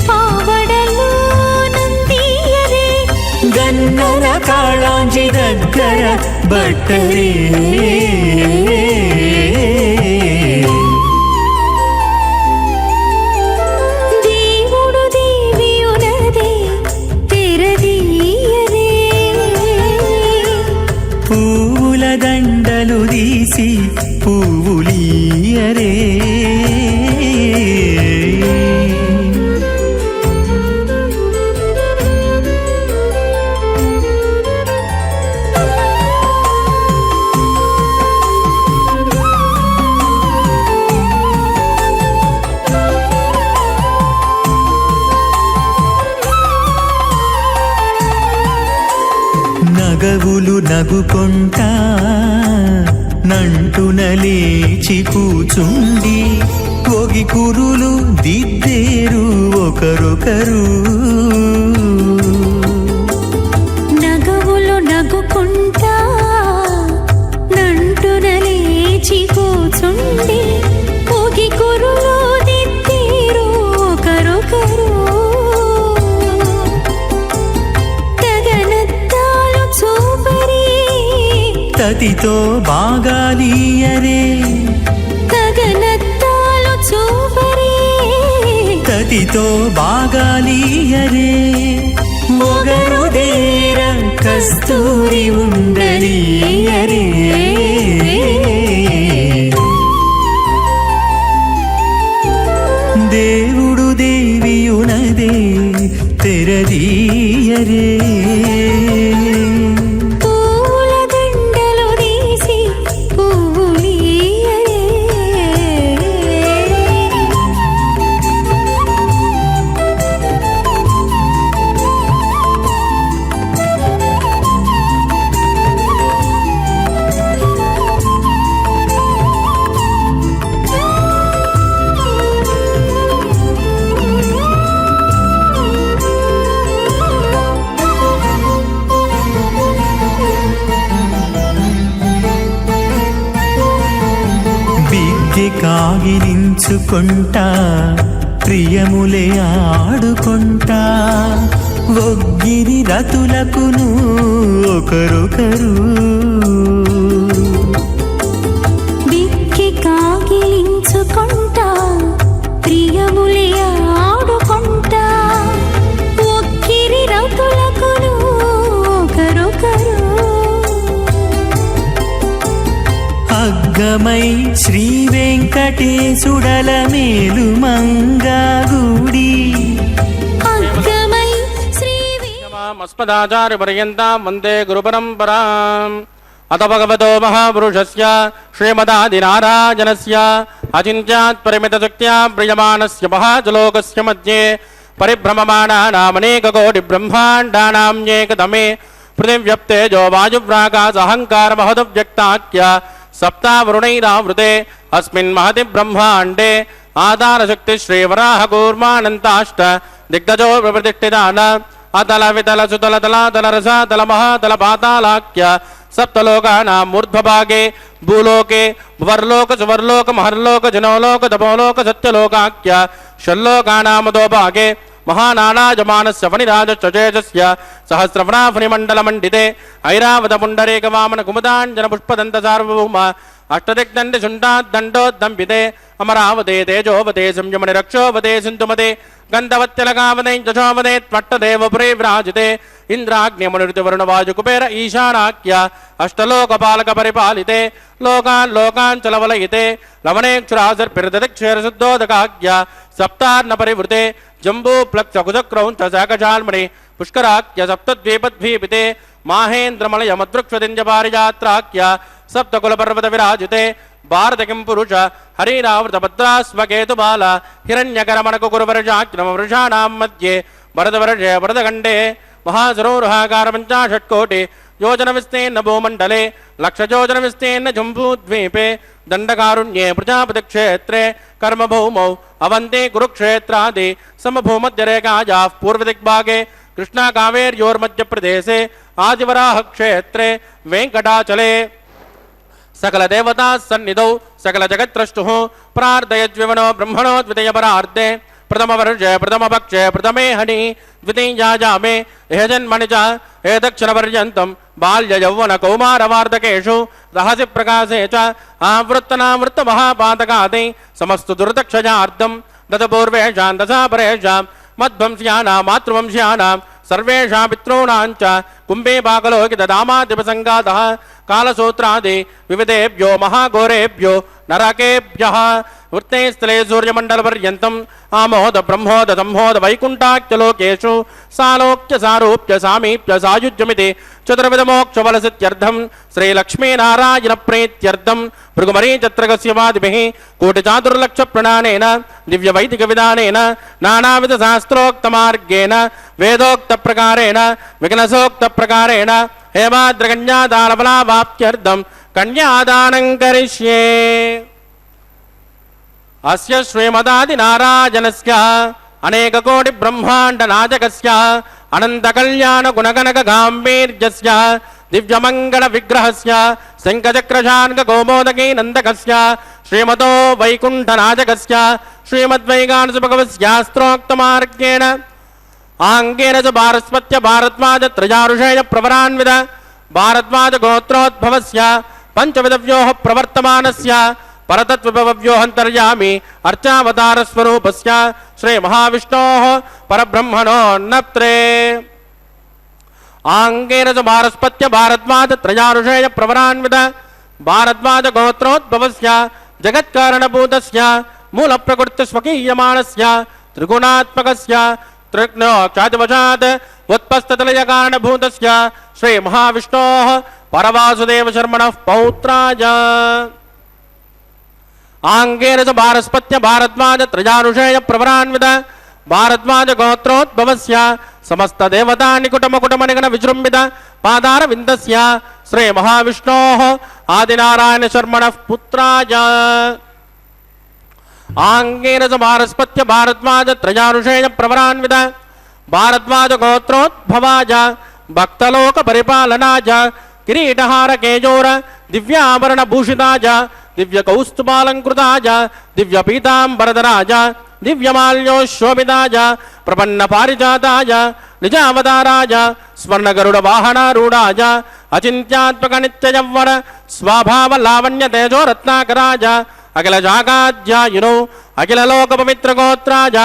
D: పావడలు నందియరే
C: గన్నర కాళాంజి దగ్గర బట్టరే
D: దేవుడు దేవియునదే తెరదీయరే
C: పువ్వుల దండలు తీసి పువ్వులీయరే నగవులు నగుకొంటా నంటున లేచి కూచుండి ఒగి కురులు దిద్దేరు ఒకరొకరు
D: నగవులు నగుకుంటా నంటున లేచి కూచుండి పొగి కురులు దిద్దేరు ఒకరొకరు తగనత్తాలు చూపరి
C: తతితో బాగాలీయరే
D: తగనత్తాలు చూపరి
C: తతితో బాగాలీయరే మొగరు దేర కస్తూరి ఉండలీయరే దేవుడు దేవియునదే తెరదీయరే
D: పూల దండలు తీసి పువ్వులీయరే
C: బిగ్గె కాగిలించుకుంటా ప్రియములే ఆడుకుంటా ఒగ్గిరి రతులకును ఒకరొకరు
D: బిక్కి కాగిలించుకుంటా ప్రియములే ఆడుకుంటా ఒక్కిరి రతులకును ఒకరొకరు
C: అగ్గమై శ్రీ వెంకటేశుడల మేలు మంగాగుడి
D: అగ్గమై శ్రీ
A: మస్మదాచార్యపర్యంతాం వందే గురుపరంపరాం అత భగవతో మహాపురుషస్య శ్రీమదాదినారాయణస్య అచింత్యాత్ పరిమితశక్త్యా ప్రియమాణస్య మహాజలోకస్య మధ్యే పరిభ్రమమాణానామనేకకోటి బ్రహ్మాండానాం ఏకతమే పృథివ్యప్తేజో వాయువ్రాకాశ అహంకార మహదవ్యక్తాఖ్య सप्तावरुणैरावृते अस्मिन् महति ब्रह्माण्डे आधारशक्ति श्रीवराहकूर्मानन्ताष्ट दिग्गजो प्रप्रतिष्ठितान अतल वितल सुतल तलातल रसातल महातल पातालाख्य सप्तलोकानां मूर्ध्वभागे भूलोके भुवर्लोक सुवर्लोक महर्लोक जनोलोक तपोलोक सत्यलोकाख्य षल्लोकानामधोभागे महानानाजमानस्य फणिराजश्चेजस्य सहस्रफणाफणिमण्डलमण्डिते ऐरावतपुण्डरीकवामन कुमुदाञ्जनपुष्पदन्तसार्वभौम अष्टदिग्दण्डशुण्डाद्दण्डोद्दम्बिते अमरावते तेजोवते संयमनिरक्षोवते सिन्धुमते गन्धवत्यलकावते जशोवते त्वट्टदेवपुरे विराजिते इन्द्राग्निमुनिर्तिवरुणवायुकुबेर ईशानाख्य अष्टलोकपालकपरिपालिते लोकान् लोकाञ्चलवलयिते लवणेक्षुरासर्पिरदक्षेरशुद्धोदकाख्य सप्तार्णपरिवृते जम्बूप्लक्षकुजक्रौञ्च शाकशाल्मणि पुष्कराख्य सप्तद्वीपद्वीपिते माहेन्द्रमलयमदृक्षदिञ्जपारिजात्राख्य सप्तकुलपर्वतविराजिते भारतकिं पुरुष हरिरावृतभद्रास्मकेतुबाल हिरण्यकरमणकुकुरवर्षाग्नमवृषाणां मध्ये भरतवर्षे भरतखण्डे महासरोरुहाकारपञ्चाशत्कोटि योजनविस्तीर्ण भूमण्डले लक्षयोजनविस्तीर्ण जम्बूद्वीपे दण्डकारुण्ये प्रजापतिक्षेत्रे कर्मभूमौ अवन्ते कुरुक्षेत्रादि समभूमध्यरेखायाः पूर्वदिग्भागे कृष्णाकावेर्योर्मध्यप्रदेशे आदिवराहक्षेत्रे वेङ्कटाचले सकल देवता सन्निधौ सकल जगत्त्रष्टुः प्रार्थयज्विवनो ब्रह्मणो द्वितीयपरार्धे प्रथमवर्षे प्रथमपक्षे प्रथमे हनि द्वितीयाजामे इह जन्मनि च हे दक्षिणपर्यन्तं बाल्ययौवनकौमारवार्धकेषु रहसि प्रकाशे च आवृत्तनावृत्तमहापातकादि समस्तु दुर्दक्षजार्धं दतपूर्वेषां दशापरेषां मध्वंस्यानां मातृवंश्यानां सर्वेषां पितॄणां च कुम्भे पाकलोकितदामादिपसङ्गातः कालसूत्रादि विविधेभ्यो महाघोरेभ्यो नरकेभ्यः वृत्ते स्थले सूर्यमण्डलपर्यन्तम् आमोद ब्रह्मोद संहोद वैकुण्ठाख्यलोकेषु सालोक्य सारूप्य सामीप्य सायुज्यमिति चतुर्विधमोक्षफलसिद्ध्यर्थं श्रीलक्ष्मीनारायणप्रीत्यर्थं भृगुमरीचत्रकस्यवादिभिः कोटिचातुर्लक्षप्रणानेन दिव्यवैदिकविधानेन नानाविधशास्त्रोक्तमार्गेण वेदोक्तप्रकारेण विघ्नसोक्तप्रकारेण हेमाद्रकन्यादानफलावाप्त्यर्थं कन्यादानं करिष्ये। अस्य श्रीमदादिनारायणस्य अनेककोटिब्रह्माण्डनायकस्य अनन्तकल्याणगुणगणकगाम्भीर्यस्य दिव्यमङ्गलविग्रहस्य शङ्खचक्रशार्ङ्गकौमोदकी नन्दकस्य श्रीमतो वैकुण्ठनायकस्य श्रीमद्वैगानसभगवस्यास्त्रोक्तमार्गेण आङ्गेन च भारस्पत्य भारद्वाज त्रयारुषेय प्रवरान्वित भारद्वाज गोत्रोद्भवस्य पञ्चविधव्योः प्रवर्तमानस्य परतत्त्वविभवव्योऽन्तर्यामि अर्चावतारस्वरूपस्य श्रीमहाविष्णोः परब्रह्मणो नत्रे आङ्गेन च भारस्पत्य भारद्वाज त्रयारुषेय प्रवरान्वित भारद्वाज गोत्रोद्भवस्य जगत्कारणभूतस्य मूलप्रकृतिस्वकीयमानस्य त्रिगुणात्मकस्य त्रिज्ञोक्षादिवशात् उत्पस्ततलयकारणभूतस्य श्रीमहाविष्णोः परवासुदेवशर्मणः पौत्राय आङ्गेन च भारस्पत्य भारद्वाज त्रयारुषेय प्रवरान्वित भारद्वाज गोत्रोद्भवस्य समस्तदेवतानिकुटमकुटमनिगण विजृम्भित पादारविन्दस्य श्रीमहाविष्णोः आदिनारायणशर्मणः पुत्राय आङ्गेन च भारस्पत्य भारद्वाज त्रयारुषेय प्रवरान्वित भारद्वाज गोत्रोद्भवाय भक्तलोकपरिपालनाय किरीटहार केयोर दिव्याभरणभूषिताय दिव्यकौस्तुभालङ्कृताय दिव्यपीताम्बरधराय दिव्यमाल्योशोभिताय प्रपन्नपारिजाताय निजावताराय स्वर्णगरुडवाहनारूढाय अचिन्त्यात्मकनित्ययौवन स्वभावलावण्यतेजोरत्नाकराय अखिलजागाध्यायिनो अखिललोकपवित्रगोत्राय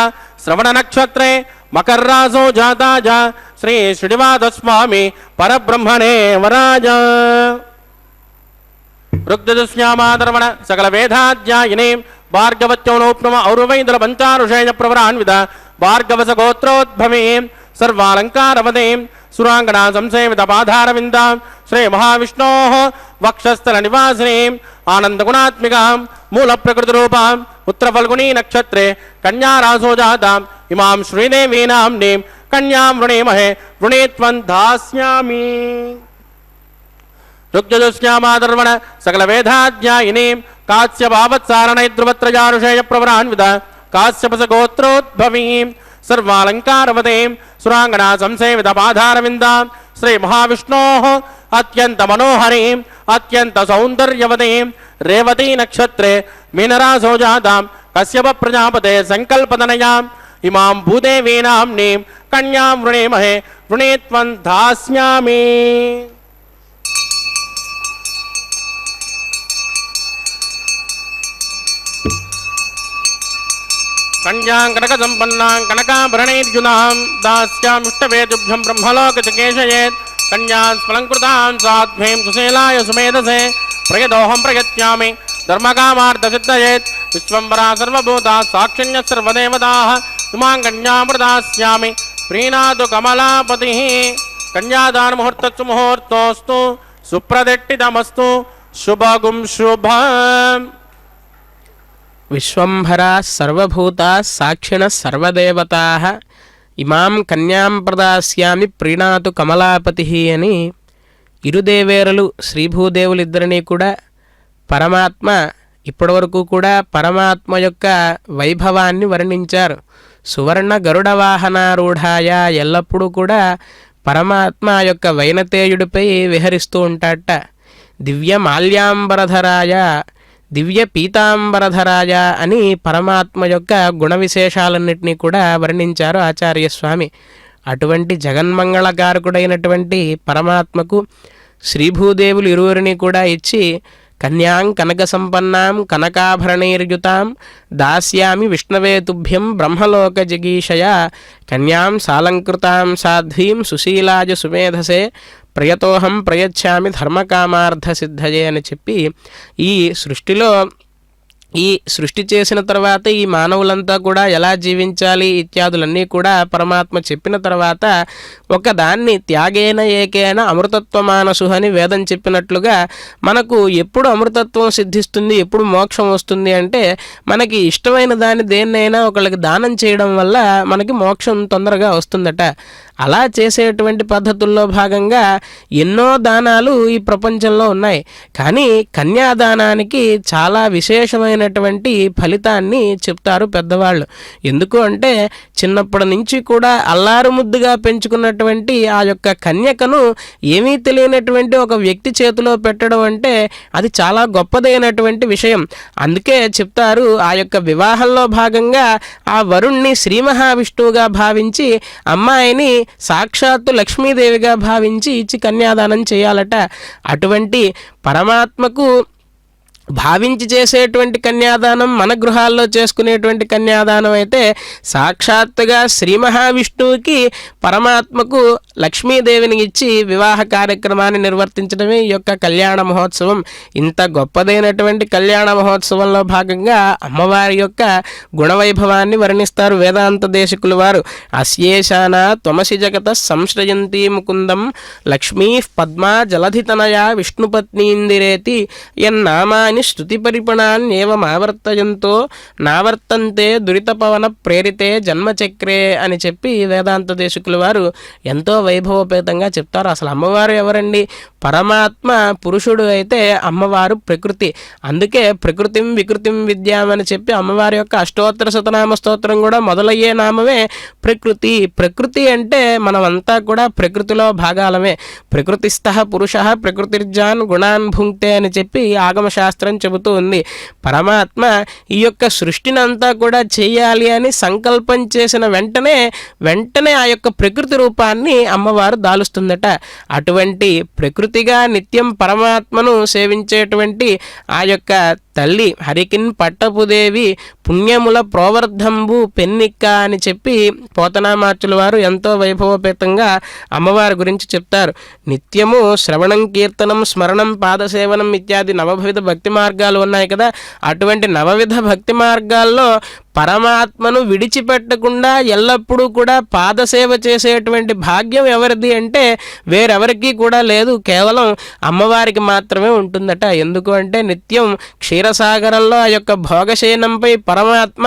A: श्रवणनक्षत्रे मकर्रासो जाताय श्री श्रीनिवासस्वामी परब्रह्मणे वराय ऋग्यजुष्यामादर्वण सकलवेदाध्यायिने भार्गवत्यौनोप्नम और्वैन्दलपञ्चारुषेय प्रवरान्वित भार्गवस गोत्रोद्भवे सर्वालङ्कारवदें सुराङ्गना संसेवित पाधारविन्दां श्रीमहाविष्णोः वक्षस्थलनिवासिनीम् आनन्दगुणात्मिकां मूलप्रकृतिरूपां पुत्रफल्गुनी नक्षत्रे कन्यारासो जाताम् इमां श्रीदेवीनाम्नीं कन्यां वृणीमहे वृणीत्वं दास्यामि। రుగ్జదుశ్యామాదర్వణ సకల వేదాధ్యాయినీం కాశ్యపావత్సారణైద్రువత్రయారుషేయ ప్రవరాన్విత కాశ్యపస గోత్రోద్భవీం సర్వాలంకారవతీం సురాంగనా సంసేవిత పాధారవిందాం శ్రీ మహావిష్ణోః అత్యంత మనోహరీం అత్యంత సౌందర్యవతీం రేవతీ నక్షత్రే మీనరాశో జాతాం కశ్యప ప్రజాపతే సంకల్పతనయాం ఇమాం భూదేవీనాంనీం కన్యాం వృణీమహే వృణీత్వం దాస్యామి. కన్యాం కనక సంపన్నాం కనకాభరణైర్యునాం దాస్యామిష్టవేతుభ్యం బ్రహ్మలోకచికేశయేత్ కన్యాం స్ఫలంకృతాం సాధ్వీం సుశీలాయ సుమేధసే ప్రయదోహం ప్రయత్యామి ధర్మకామార్థసిద్ధయేత్ విశ్వంబరా సర్వభూతా సాక్షిణ్య సర్వదేవతాః ఇమాం కన్యాం ప్రదాస్యామి ప్రీణాతు కమలాపతిః. కన్యాదాన ముహూర్తస్సు ముహూర్తోస్తు సుప్రదిష్టితమస్తు శుభగుం శుభం.
B: విశ్వంభరా సర్వభూతా సాక్షిణ సర్వదేవతా ఇమాం కన్యాం ప్రదాస్యామి ప్రీణాతు కమలాపతి అని ఇరుదేవేరులు శ్రీభూదేవులిద్దరినీ కూడా పరమాత్మ ఇప్పటివరకు కూడా పరమాత్మ యొక్క వైభవాన్ని వర్ణించారు. సువర్ణ గరుడ వాహనారూఢాయ ఎల్లప్పుడూ కూడా పరమాత్మ యొక్క వైనతేయుడిపై విహరిస్తూ ఉంటాడట. దివ్య మాల్యాంబరధరాయ దివ్య పీతాంబరధరాయ అని పరమాత్మ యొక్క గుణ విశేషాలన్నింటినీ కూడా వర్ణించారు ఆచార్యస్వామి. అటువంటి జగన్మంగళకారకుడైనటువంటి పరమాత్మకు శ్రీభూదేవులు ఇరువురిని కూడా ఇచ్చి కన్యాం కనక సంపన్నాం కనకాభరణైర్యుతాం దాస్యామి విష్ణవే తుభ్యం బ్రహ్మలోక జగీషయ కన్యాం సాలంకృతాం సాధ్వీం సుశీలాయ సుమేధసే ప్రయతోహం ప్రయచ్చామి ధర్మకామార్థ సిద్ధయే అని చెప్పి ఈ సృష్టిలో ఈ సృష్టి చేసిన తర్వాత ఈ మానవులంతా కూడా ఎలా జీవించాలి ఇత్యాదులన్నీ కూడా పరమాత్మ చెప్పిన తర్వాత ఒకదాన్ని త్యాగేన ఏకేన అమృతత్వమానసు అని వేదం చెప్పినట్లుగా మనకు ఎప్పుడు అమృతత్వం సిద్ధిస్తుంది, ఎప్పుడు మోక్షం వస్తుంది అంటే మనకి ఇష్టమైన దాన్ని దేన్నైనా ఒకళ్ళకి దానం చేయడం వల్ల మనకి మోక్షం తొందరగా వస్తుందట. అలా చేసేటువంటి పద్ధతుల్లో భాగంగా ఎన్నో దానాలు ఈ ప్రపంచంలో ఉన్నాయి. కానీ కన్యాదానానికి చాలా విశేషమైనటువంటి ఫలితాన్ని చెప్తారు పెద్దవాళ్ళు. ఎందుకు అంటే చిన్నప్పటి నుంచి కూడా అల్లారు ముద్దుగా పెంచుకున్నటువంటి ఆ యొక్క కన్యకను ఏమీ తెలియనటువంటి ఒక వ్యక్తి చేతిలో పెట్టడం అంటే అది చాలా గొప్పదైనటువంటి విషయం. అందుకే చెప్తారు ఆ యొక్క వివాహంలో భాగంగా ఆ వరుణ్ణి శ్రీ మహావిష్ణువుగా భావించి అమ్మాయిని సాక్షాత్తు లక్ష్మీదేవిగా భావించి ఇచ్చి కన్యాదానం చేయాలట. అటువంటి పరమాత్మకు భావించి చేసేటువంటి కన్యాదానం మన గృహాల్లో చేసుకునేటువంటి కన్యాదానం అయితే సాక్షాత్తుగా శ్రీ మహావిష్ణువుకి పరమాత్మకు లక్ష్మీదేవిని ఇచ్చి వివాహ కార్యక్రమాన్ని నిర్వర్తించడమే ఈ యొక్క కళ్యాణ మహోత్సవం. ఇంత గొప్పదైనటువంటి కళ్యాణ మహోత్సవంలో భాగంగా అమ్మవారి యొక్క గుణవైభవాన్ని వర్ణిస్తారు వేదాంత దేశికులు వారు. అస్యేశాన త్వమసి జగత సంశ్రయంతి ముకుందం లక్ష్మీ పద్మా జలధితనయా విష్ణుపత్నీందిరేతి యన్నామాని స్తుతి పరిపణాన్యేవమావర్తయంతో నావర్తంతే దురితపవన ప్రేరితే జన్మచక్రే అని చెప్పి వేదాంత దేశికుల వారు ఎంతో వైభవపేతంగా చెప్తారు. అసలు అమ్మవారు ఎవరండి? పరమాత్మ పురుషుడు అయితే అమ్మవారు ప్రకృతి. అందుకే ప్రకృతిం వికృతిం విద్యాం అని చెప్పి అమ్మవారి యొక్క అష్టోత్తర శతనామ స్తోత్రం కూడా మొదలయ్యే నామమే ప్రకృతి. ప్రకృతి అంటే మనమంతా కూడా ప్రకృతిలో భాగాలమే. ప్రకృతిస్థ పురుష ప్రకృతిర్జాన్ గుణాన్ భుంక్తే అని చెప్పి ఆగమశాస్త్రం చెబుతూ ఉంది. పరమాత్మ ఈ యొక్క సృష్టిని అంతా కూడా చేయాలి అని సంకల్పం చేసిన వెంటనే ఆ యొక్క ప్రకృతి రూపాన్ని అమ్మవారు దాలుస్తుందట. అటువంటి ప్రకృతిగా నిత్యం పరమాత్మను సేవించేటువంటి ఆ యొక్క తల్లి హరికిన్ పట్టపుదేవి పుణ్యముల ప్రోవర్ధంబు పెన్నిక్క అని చెప్పి పోతనామాచుల వారు ఎంతో వైభవపేతంగా అమ్మవారి గురించి చెప్తారు. నిత్యము శ్రవణం కీర్తనం స్మరణం పాదసేవనం ఇత్యాది నవవిధ భక్తి మార్గాలు ఉన్నాయి కదా. అటువంటి నవవిధ భక్తి మార్గాల్లో పరమాత్మను విడిచిపెట్టకుండా ఎల్లప్పుడూ కూడా పాదసేవ చేసేటువంటి భాగ్యం ఎవరిది అంటే వేరెవరికీ కూడా లేదు, కేవలం అమ్మవారికి మాత్రమే ఉంటుందట. ఎందుకు అంటే నిత్యం క్షీరసాగరంలో ఆ యొక్క భోగశయనంపై పరమాత్మ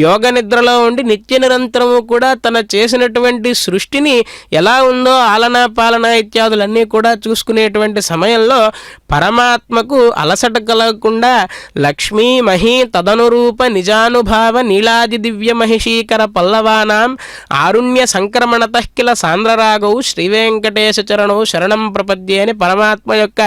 B: యోగ నిద్రలో ఉండి నిత్య నిరంతరము కూడా తన చేసినటువంటి సృష్టిని ఎలా ఉందో ఆలనా పాలన ఇత్యాదులన్నీ కూడా చూసుకునేటువంటి సమయంలో పరమాత్మకు అలసట కలగకుండా లక్ష్మీ మహీ తదనురూప నిజానుభావ నీలాది దివ్య మహిషీకర పల్లవానాం ఆరుణ్య సంక్రమణత కిల సాంద్రరాగౌ శ్రీవేంకటేశ చరణౌ శరణం ప్రపద్యే అని పరమాత్మ యొక్క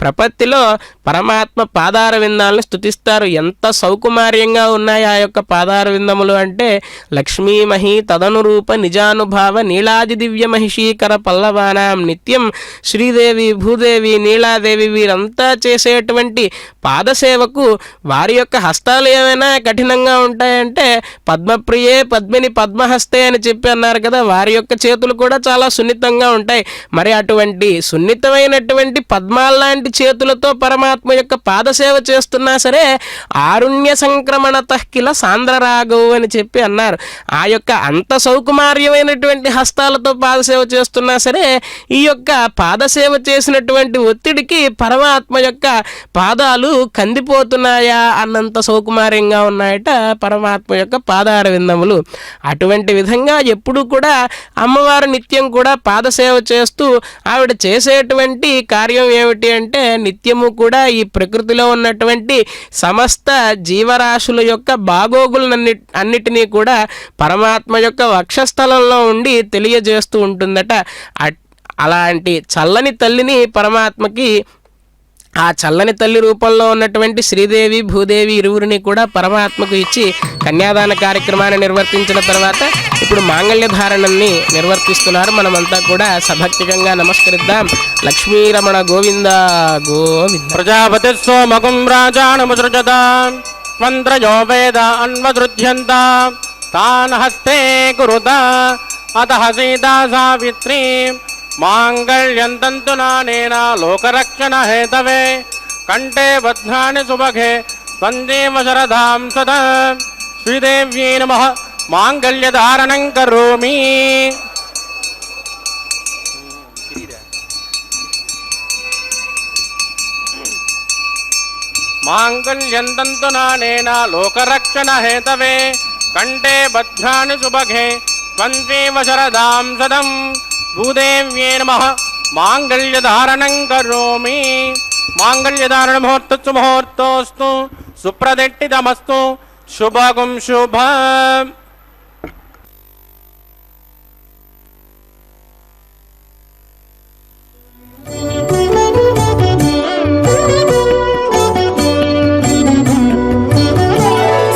B: ప్రపత్తిలో పరమాత్మ పాదార విందాలను స్తుతిస్తారు. ఎంత సౌకుమార్యంగా ఉన్నాయి ఆ యొక్క పాదార విందములు అంటే లక్ష్మీమహి తదనురూప నిజానుభావ నీలాది దివ్య మహిషీకర పల్లవానాం. నిత్యం శ్రీదేవి భూదేవి నీలాదేవి వీరంతా చేసేటువంటి పాదసేవకు వారి యొక్క హస్తాలు ఏమైనా కఠినంగా ఉంటాయంటే పద్మప్రియే పద్మిని పద్మహస్తే అని చెప్పి అన్నారు కదా, వారి యొక్క చేతులు కూడా చాలా సున్నితంగా ఉంటాయి. మరి అటువంటి సున్నితమైనటువంటి పద్మాల్లాంటి చేతులతో పరమాత్మ యొక్క పాదసేవ చేస్తున్నా సరే ఆరుణ్య సంక్రమణత కిల సాంద్రరాగవు అని చెప్పి అన్నారు. ఆ యొక్క అంత సౌకుమార్యమైనటువంటి హస్తాలతో పాదసేవ చేస్తున్నా సరే ఈ యొక్క పాదసేవ చేసినటువంటి ఒత్తిడికి పరమాత్మ యొక్క పాదాలు కందిపోతున్నాయా అన్నంత సౌకుమార్యంగా ఉన్నాయట పరమాత్మ యొక్క పాదార విందములు. అటువంటి విధంగా ఎప్పుడు కూడా అమ్మవారు నిత్యం కూడా పాదసేవ చేస్తూ ఆవిడ చేసేటువంటి కార్యం ఏమిటి అంటే నిత్యము కూడా ఈ ప్రకృతిలో ఉన్నటువంటి సమస్త జీవరాశుల యొక్క బాగోగులన్నిటినీ కూడా పరమాత్మ యొక్క వక్షస్థలంలో ఉండి తెలియజేస్తూ ఉంటుందట. అలాంటి చల్లని తల్లిని పరమాత్మకి ఆ చల్లని తల్లి రూపంలో ఉన్నటువంటి శ్రీదేవి భూదేవి ఇరువురిని కూడా పరమాత్మకు ఇచ్చి కన్యాదాన కార్యక్రమాన్ని నిర్వర్తించిన తర్వాత ఇప్పుడు మాంగళ్య ధారణని నిర్వర్తిస్తున్నారు. మనమంతా కూడా సభక్తికంగా నమస్కరిద్దాం. లక్ష్మీరమణ గోవింద గోవింద.
A: ప్రజాపతి సోమగుం రాజానముసృజతాం మంత్రయో వేద అన్వదృధ్యంత తాన్ హస్తే కురుత అతః సీతా సావిత్రీ మాంగళ్యం తంతునానేన లోకరక్షణ హేతవే కంఠే బధ్నాని సుభగే త్వందేవ శరదాం సదా శ్రీదేవ్యై నమః మాంగళ్యధారణం కరోమి. మాంగళ్యం తంతునానేన లోకరక్షణ హేతవే కంఠే బధ్నాని సుభగే త్వందేవ శరదాం సదం భూదేవ్యై నమః మాంగళ్యధారణం కరోమి. మాంగళ్యధారణ ముహూర్తస్సు ముహూర్తోస్తు సుప్రదిష్టితమస్తు శుభగం శుభం.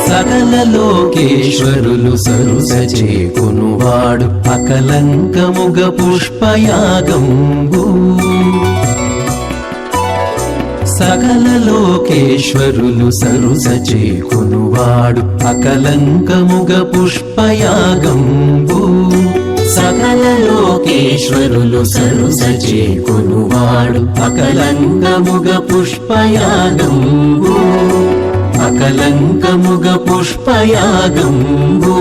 C: సకల లోకేశ్వరులు సరుస చేకొనువాడు అకలంకముగ పుష్పయాగంబు. సకల లోకేశ్వరులు సరుస చేకొనువాడు అకలంకముగ పుష్పయాగంబు. సకల లోకేశ్వరులు సరుస చేకొనువాడు అకలంకముగ పుష్పయాగంబు. అకలంకముగ పుష్పయాగంబు.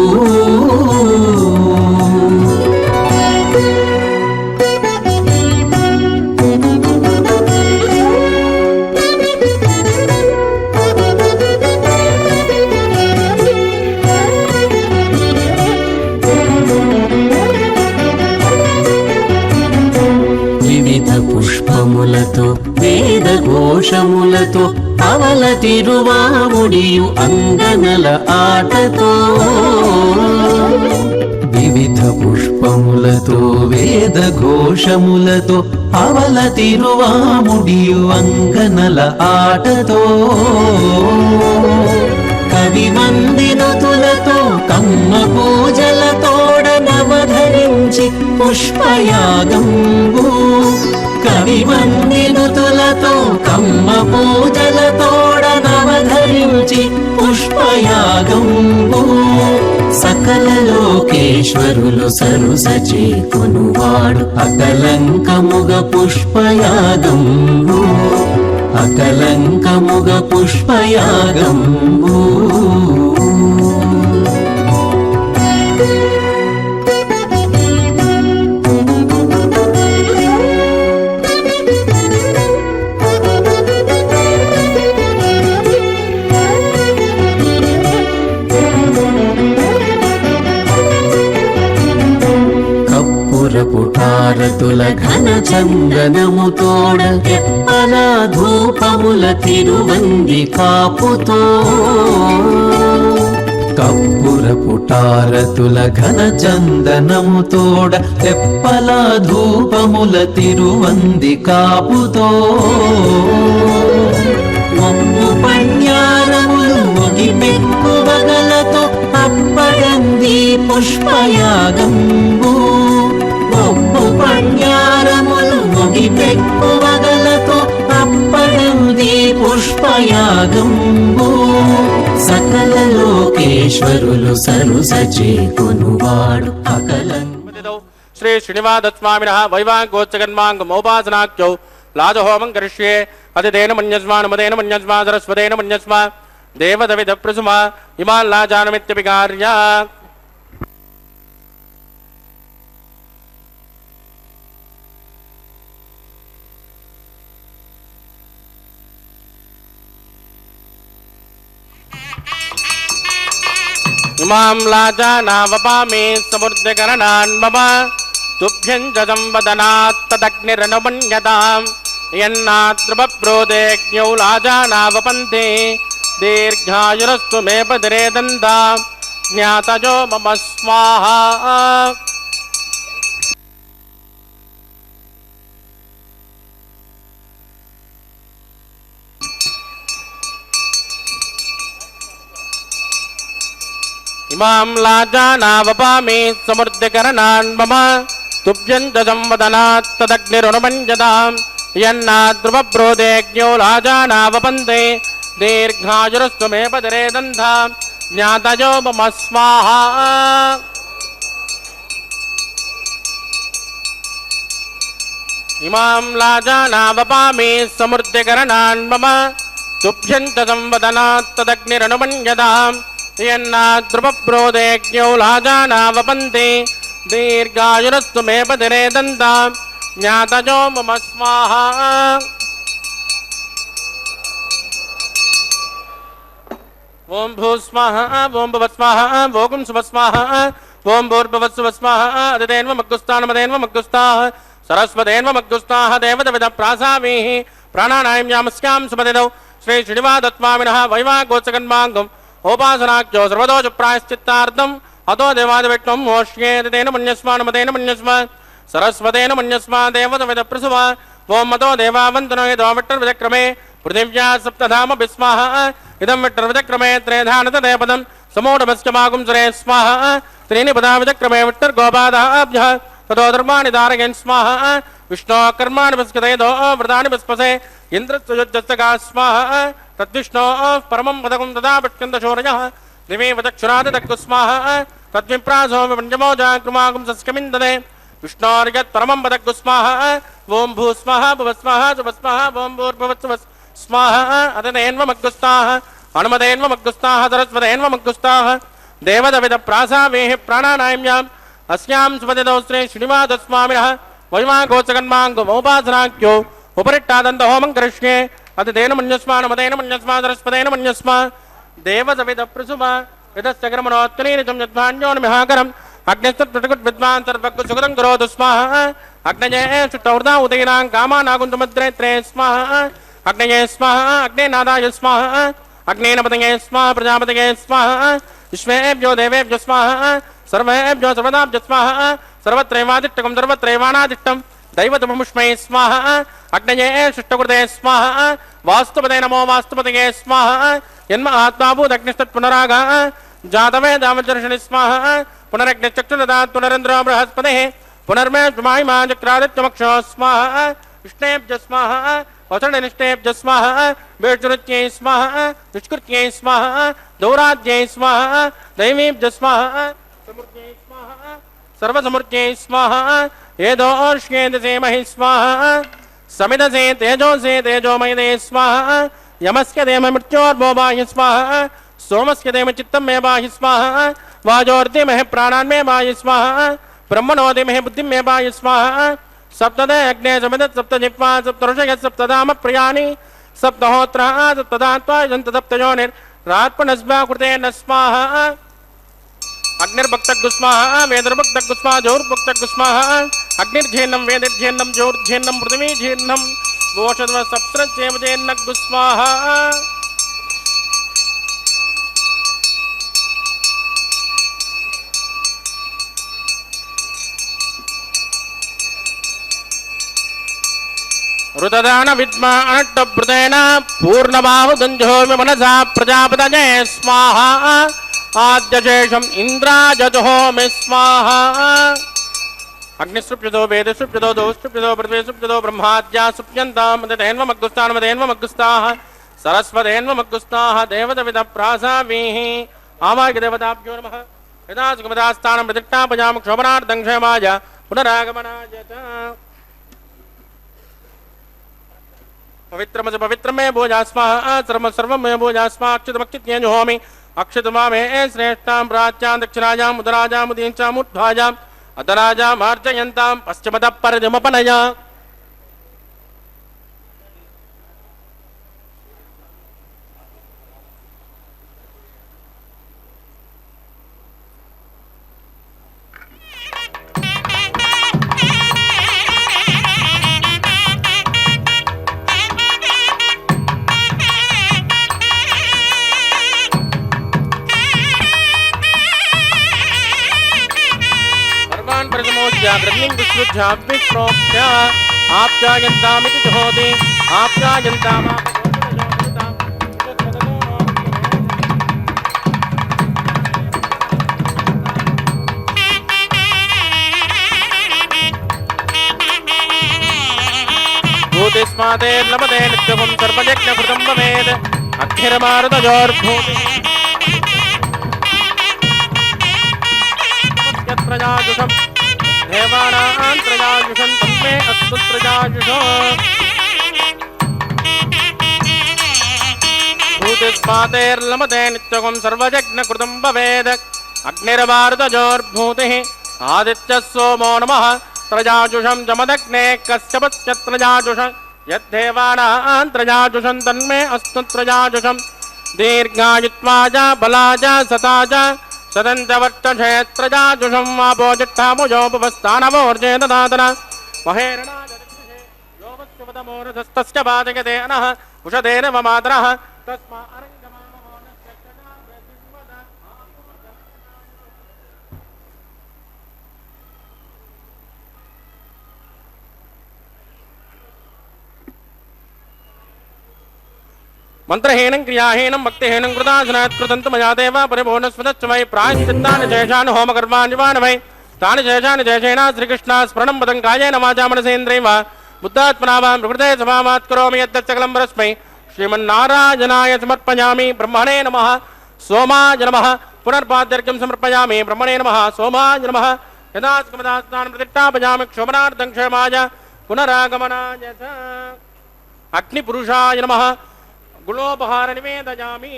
C: వివిధ పుష్పములతో వేద ఘోషములతో అవల తిరువాముడియు అంగనల ఆటతో. వివిధ పుష్పములతో వేద ఘోషములతో అవల తిరువాముడియు అంగనల ఆటతో. కవి వందినుతులతో కమ్మ పూజలతోడ నవధరించి పుష్పయాగంబు. కవి వందినుతులతో కమ్మ పూజలతోడ నవధరించి పుష్పయాగంబు. సకల లోకేశ్వరులు సరుస చేకొనువాడు అకలంకముగ పుష్పయాగంబు. అకలంకముగ పుష్పయాగంబు. హారతుల ఘన చందనముతోడ తెప్పల ధూపముల తిరువంది కాపుతో కప్పురపు టారతుల ఘన చందనముతోడ తెప్పల ధూపముల తిరువంది కాపుతో ఒప్పు పణ్యారములు ముగిపెక్కు వగలతో అప్పడంది పుష్పయాగంబు ఒప్పు పణ్యారములు ముగిపెక్కు వగలతో అప్పడంది పుష్పయాగంబు సకల లోకేశ్వరులు సరుసచేకొనువాడు అకలం
A: శ్రీ శ్రీనివాసస్వామినః వైవాగోచగన్మాంగమోపాసనాఖ్యౌ లాజహోమం కరిష్యే అతిదేన మన్యస్మానుమదేన మన్యస్మా సరస్వతేన మన్యస్మా దేవదవిద ప్రసుమా ఇమాల్లాజానమిత్యపికార్య. ఇమాం లాజానావపామి సముద్రకరణాన్ మమ తుభ్యం చ సంవదనాత్ తదగ్నిరనుమన్యతాం యన్నాద్రుపప్రోదేజ్ఞౌ లాజానావపంతే దీర్ఘాయురస్తు మే పదిరే దందాం జ్ఞాతజో మమ స్వాహా. ఇమాం లాజానావపామి సమృద్ధికరణాన్ మమ తుభ్యం చ సంవదనాత్ తదగ్నిరనుమన్యతాం యన్నాద్రుపప్రోదేజ్ఞో లాజానావపంతే దీర్ఘాయురస్తు మే పదిరే దంధాం జ్ఞాతజో మమ స్వాహా. ఇమాం లాజానావపామి సమృద్ధికరణాన్ మమ తుభ్యం చ సంవదనాత్ తదగ్నిరనుమన్యతాం యన్నాద్రుపప్రోదేజ్ఞో లాజానావపంతే దీర్ఘాయురస్తు మే పదిరే దంతాం జ్ఞాతజో మమ స్వాహా. ఓం భూస్వాహ ఓం భువస్వాహ ఓం సువస్వాహ ఓం భూర్భువస్సువస్వాహ అదిదేన్వమగ్గుస్థానమదేన్వ మగ్గుస్థాః సరస్వదేన్వమగ్గుస్థాః దేవదవిద ప్రాసామీః ప్రాణానాయం యామస్యాం సుమదిదౌ శ్రీ శ్రీనివాసస్వామినః వైవాగోచగన్మాంగం ఓపాసనాఖ్యో సర్వదోష ప్రాయశ్చిత్తార్థం అతో దేవాదివిష్ణుం మోష్యేతేన మన్యస్మానుమతేన మన్యస్మా సరస్వతేన మన్యస్మా దేవదవిద ప్రసువా ఓం మతో దేవావంతనో యదో విట్టర్విచక్రమే పృథివ్యా సప్తధామ విస్మాహ ఇదం విట్టర్విచక్రమే త్రేధానత దేపదం సమూఢమస్యమాగుం సురే స్మాహ త్రీని పదా విచక్రమే విట్టర్గోపాదాభ్యః తతో ధర్మాణి ధారయన్ స్మాహ విష్ణో కర్మాణి పస్కతేదో వ్రతాని పస్పసే ఇంద్రస్వయుజ్జస్తకా స్మాహ తద్విష్ణో పరమం పదకం తదా పట్యంతశౌర్యః దివేవ దక్షురాది దక్కుస్మాహ తద్విప్రాసో విపంచమోజాకృమాగం సస్కమిందదే విష్ణోర్యత్ పరమం పదక్కుస్మాహ ఓం భూస్మాహ భువస్మాహ సువస్మాహ ఓం భూర్భువస్సువస్ స్మాహ అతనేన్వమగ్గుస్తాః హనుమదేన్వమగ్గుస్తాః సరస్వతేన్వమగ్గుస్తాః దేవదవిద ప్రాసావేః ప్రాణానామ్యాం అస్యాం సుపదిదౌ శ్రీ శ్రీనివాసస్వామినః వైవాగోచగన్మాంగమోపాసనాఖ్యో ఉపరిట్టాదంత హోమం కరిష్యే అతిదేన మన్యస్మానుమదేన మన్యస్మా సరస్వతేన మన్యస్మా దేవదవిద ప్రసుమా యతశ్చక్రమణోత్తరీనిజం యద్వాన్యోన్మిహాకరం అగ్నిస్తత్ప్రతిగుట్ విద్వాన్ సర్వగ్గు సుగతం కరోతు స్మాహ అగ్నయే చుట్టౌర్దా ఉదయనాం కామానాగుంతుమద్రేత్రే స్మాహ అగ్నయే స్మాహ అగ్నేనాదాయ స్మాహ అగ్నేనపతయే స్మాహ ప్రజాపతయే స్మాహ విశ్వేభ్యో దేవేభ్యో స్మాహ సర్వేభ్యో సర్వదాభ్య స్మాహ సర్వత్రైవాదిష్టకం సర్వత్రైవానాదిష్టం దైవతముష్మై స్మాహ అగ్నయే శిష్టకృతే స్మాహ వాస్తుపదే నమో వాస్తుపతయే స్మాహ యన్మ ఆత్మాభూదగ్నిస్తత్ పునరాగ జాతవే దామచర్షణి స్మాహ పునరగ్నిశ్చక్షురదాత్ పునరేంద్రో బృహస్పతిః పునర్మే మాహిమా చక్రాదిత్యమక్షో స్మాహ విష్ణేభ్య స్మాహ వసణనిష్టేభ్య స్మాహ వేషృత్యై స్మాహ నిష్కృత్యై స్మాహ దౌరాధ్యై స్మాహ దైవీభ్య స్మాహ సమృత్యై స్మాహ సర్వసమృత్యై స్మాహ ఏదోష్యేదసే మహి స్మాహ సమిదసే తేజోసే తేజోమయదే స్మాహ యమస్య దేమ మృత్యోర్భోబాహి స్వాహ सोमस्य देम चित्तं मे बाहि स्वाहा वाजोर्दि महे प्राणान् मे बाहि स्वाहा ब्रह्मणोदि महे बुद्धिं मे बाहि स्वाहा सप्तदे अग्ने समिदत् सप्तजिह्वा सप्तऋषयः सप्तधाम प्रियाणि सप्तहोत्राः सप्तदात्वा सप्तयोनिर्रात्मनस्वा कृते न स्वाहा अग्निर्भक्तग्गु स्वाहा वेदर्भक्तग्गु स्वाहा जोर्भक्तग्गु स्वाहा అగ్నిర్జీర్ణం వేదిర్జీర్ణం జ్యోర్జీర్ణం పృథివీజీర్ణం గోషధ్వ సప్తచేమజేర్నగ్గు స్వాహ. ఋతదాన విద్మా అనట్టభృతేన పూర్ణబాహుదంజోమి మనసా ప్రజాపతయే స్వాహ. ఆద్యశేషం ఇంద్రాజజోమి స్వాహ. అగ్నిసృప్యతో వేదసృప్యతో దోసృప్యతో పృథ్వీసృప్యతో బ్రహ్మాద్యా సుప్యంతామదేన్వమగ్గుస్తాహ సరస్వదేన్వమగ్గుస్తాహ దేవతవిద ప్రాసావీః. ఆవాహ్య దేవతాభ్యో నమః. యదా సుఖమదాస్థానం ప్రతిష్టాపయామ క్షోభనార్థం క్షేమాయ పునరాగమనాయ చ. పవిత్రమసి పవిత్రమే భోజాస్మాః సర్వమే భోజాస్మాః అక్షతమక్షిత్యేజుహోమి. అక్షతమామే శ్రేష్టాం ప్రాచ్యాం దక్షిణాయాం ఉదరాజాం ఉదీంచాం ఉద్ధ్వాజాం అధరాజామార్జయంతాం పశ్చిమత పరిధిమపనయ. ఆప్యాయంతామితి జహోతి ఆప్యాయంతామా. భూతిస్మాదేర్లభతే నిత్యవం సర్వయజ్ఞకృతం భవేద్. అగ్నిర్మారుతజోర్భూతి త్రయాయుషం దేవానాం త్రయాయుషం తన్మే అస్తు త్రయాయుషో. భూతిస్మాదేర్లభతే నిత్యవం సర్వయజ్ఞకృతం భవేద్. అగ్నిర్మారుతజోర్భూతి ఆదిత్యः సోమో నమః. త్రయాయుషం జమదగ్నే కశ్యపశ్చ త్రయాయుషం యద్దేవానాం త్రయాయుషం తన్మే అస్తు త్రయాయుషం. దీర్ఘాయుత్వాజ బలాజ సతాజ సదంతవర్తషే త్రయాయుషం. ఆపోజిట్టాముజోపస్థానవోర్జే దదాతన మహేరణాజరిక్షే యోగస్యవదమోరధస్తస్య బాధగతే అనః ఉషధేన మమాతరః తస్మా అరంగమామో నశ్చక్షణా ప్రతివద. మంత్రహీనం క్రియాహీనం భక్తిహీనం కృతాసనాత్ కృతంతు మయా దేవ పరిపూర్ణస్వదచ్చ వై ప్రాయశ్చిత్తాని శేషాన్ హోమకర్మాణివాన్ వై తాని శేషాని శేషేణ శ్రీకృష్ణ స్మరణం పదం కాయేన వాచా మనసేంద్రియైవ బుద్ధాత్మనా వా ప్రకృతే స్వభావాత్ కరోమి యత్తచ్చకలం పరస్మై శ్రీమన్నారాయణాయ సమర్పయామి. బ్రహ్మణే నమః సోమాయ నమః. పునర్పాద్యర్ఘ్యం సమర్పయామి. బ్రహ్మణే నమః సోమాయ నమః. యదా సుఖమదాస్థానం ప్రతిష్టాపయామి క్షోభనార్థం క్షేమాయ పునరాగమనాయ చ. అగ్నిపురుషాయ నమః. గుణోపహార నివేదయామి.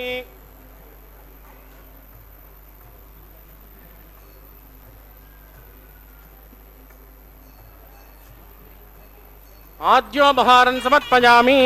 A: ఆద్యోపహారం సమర్పయామి.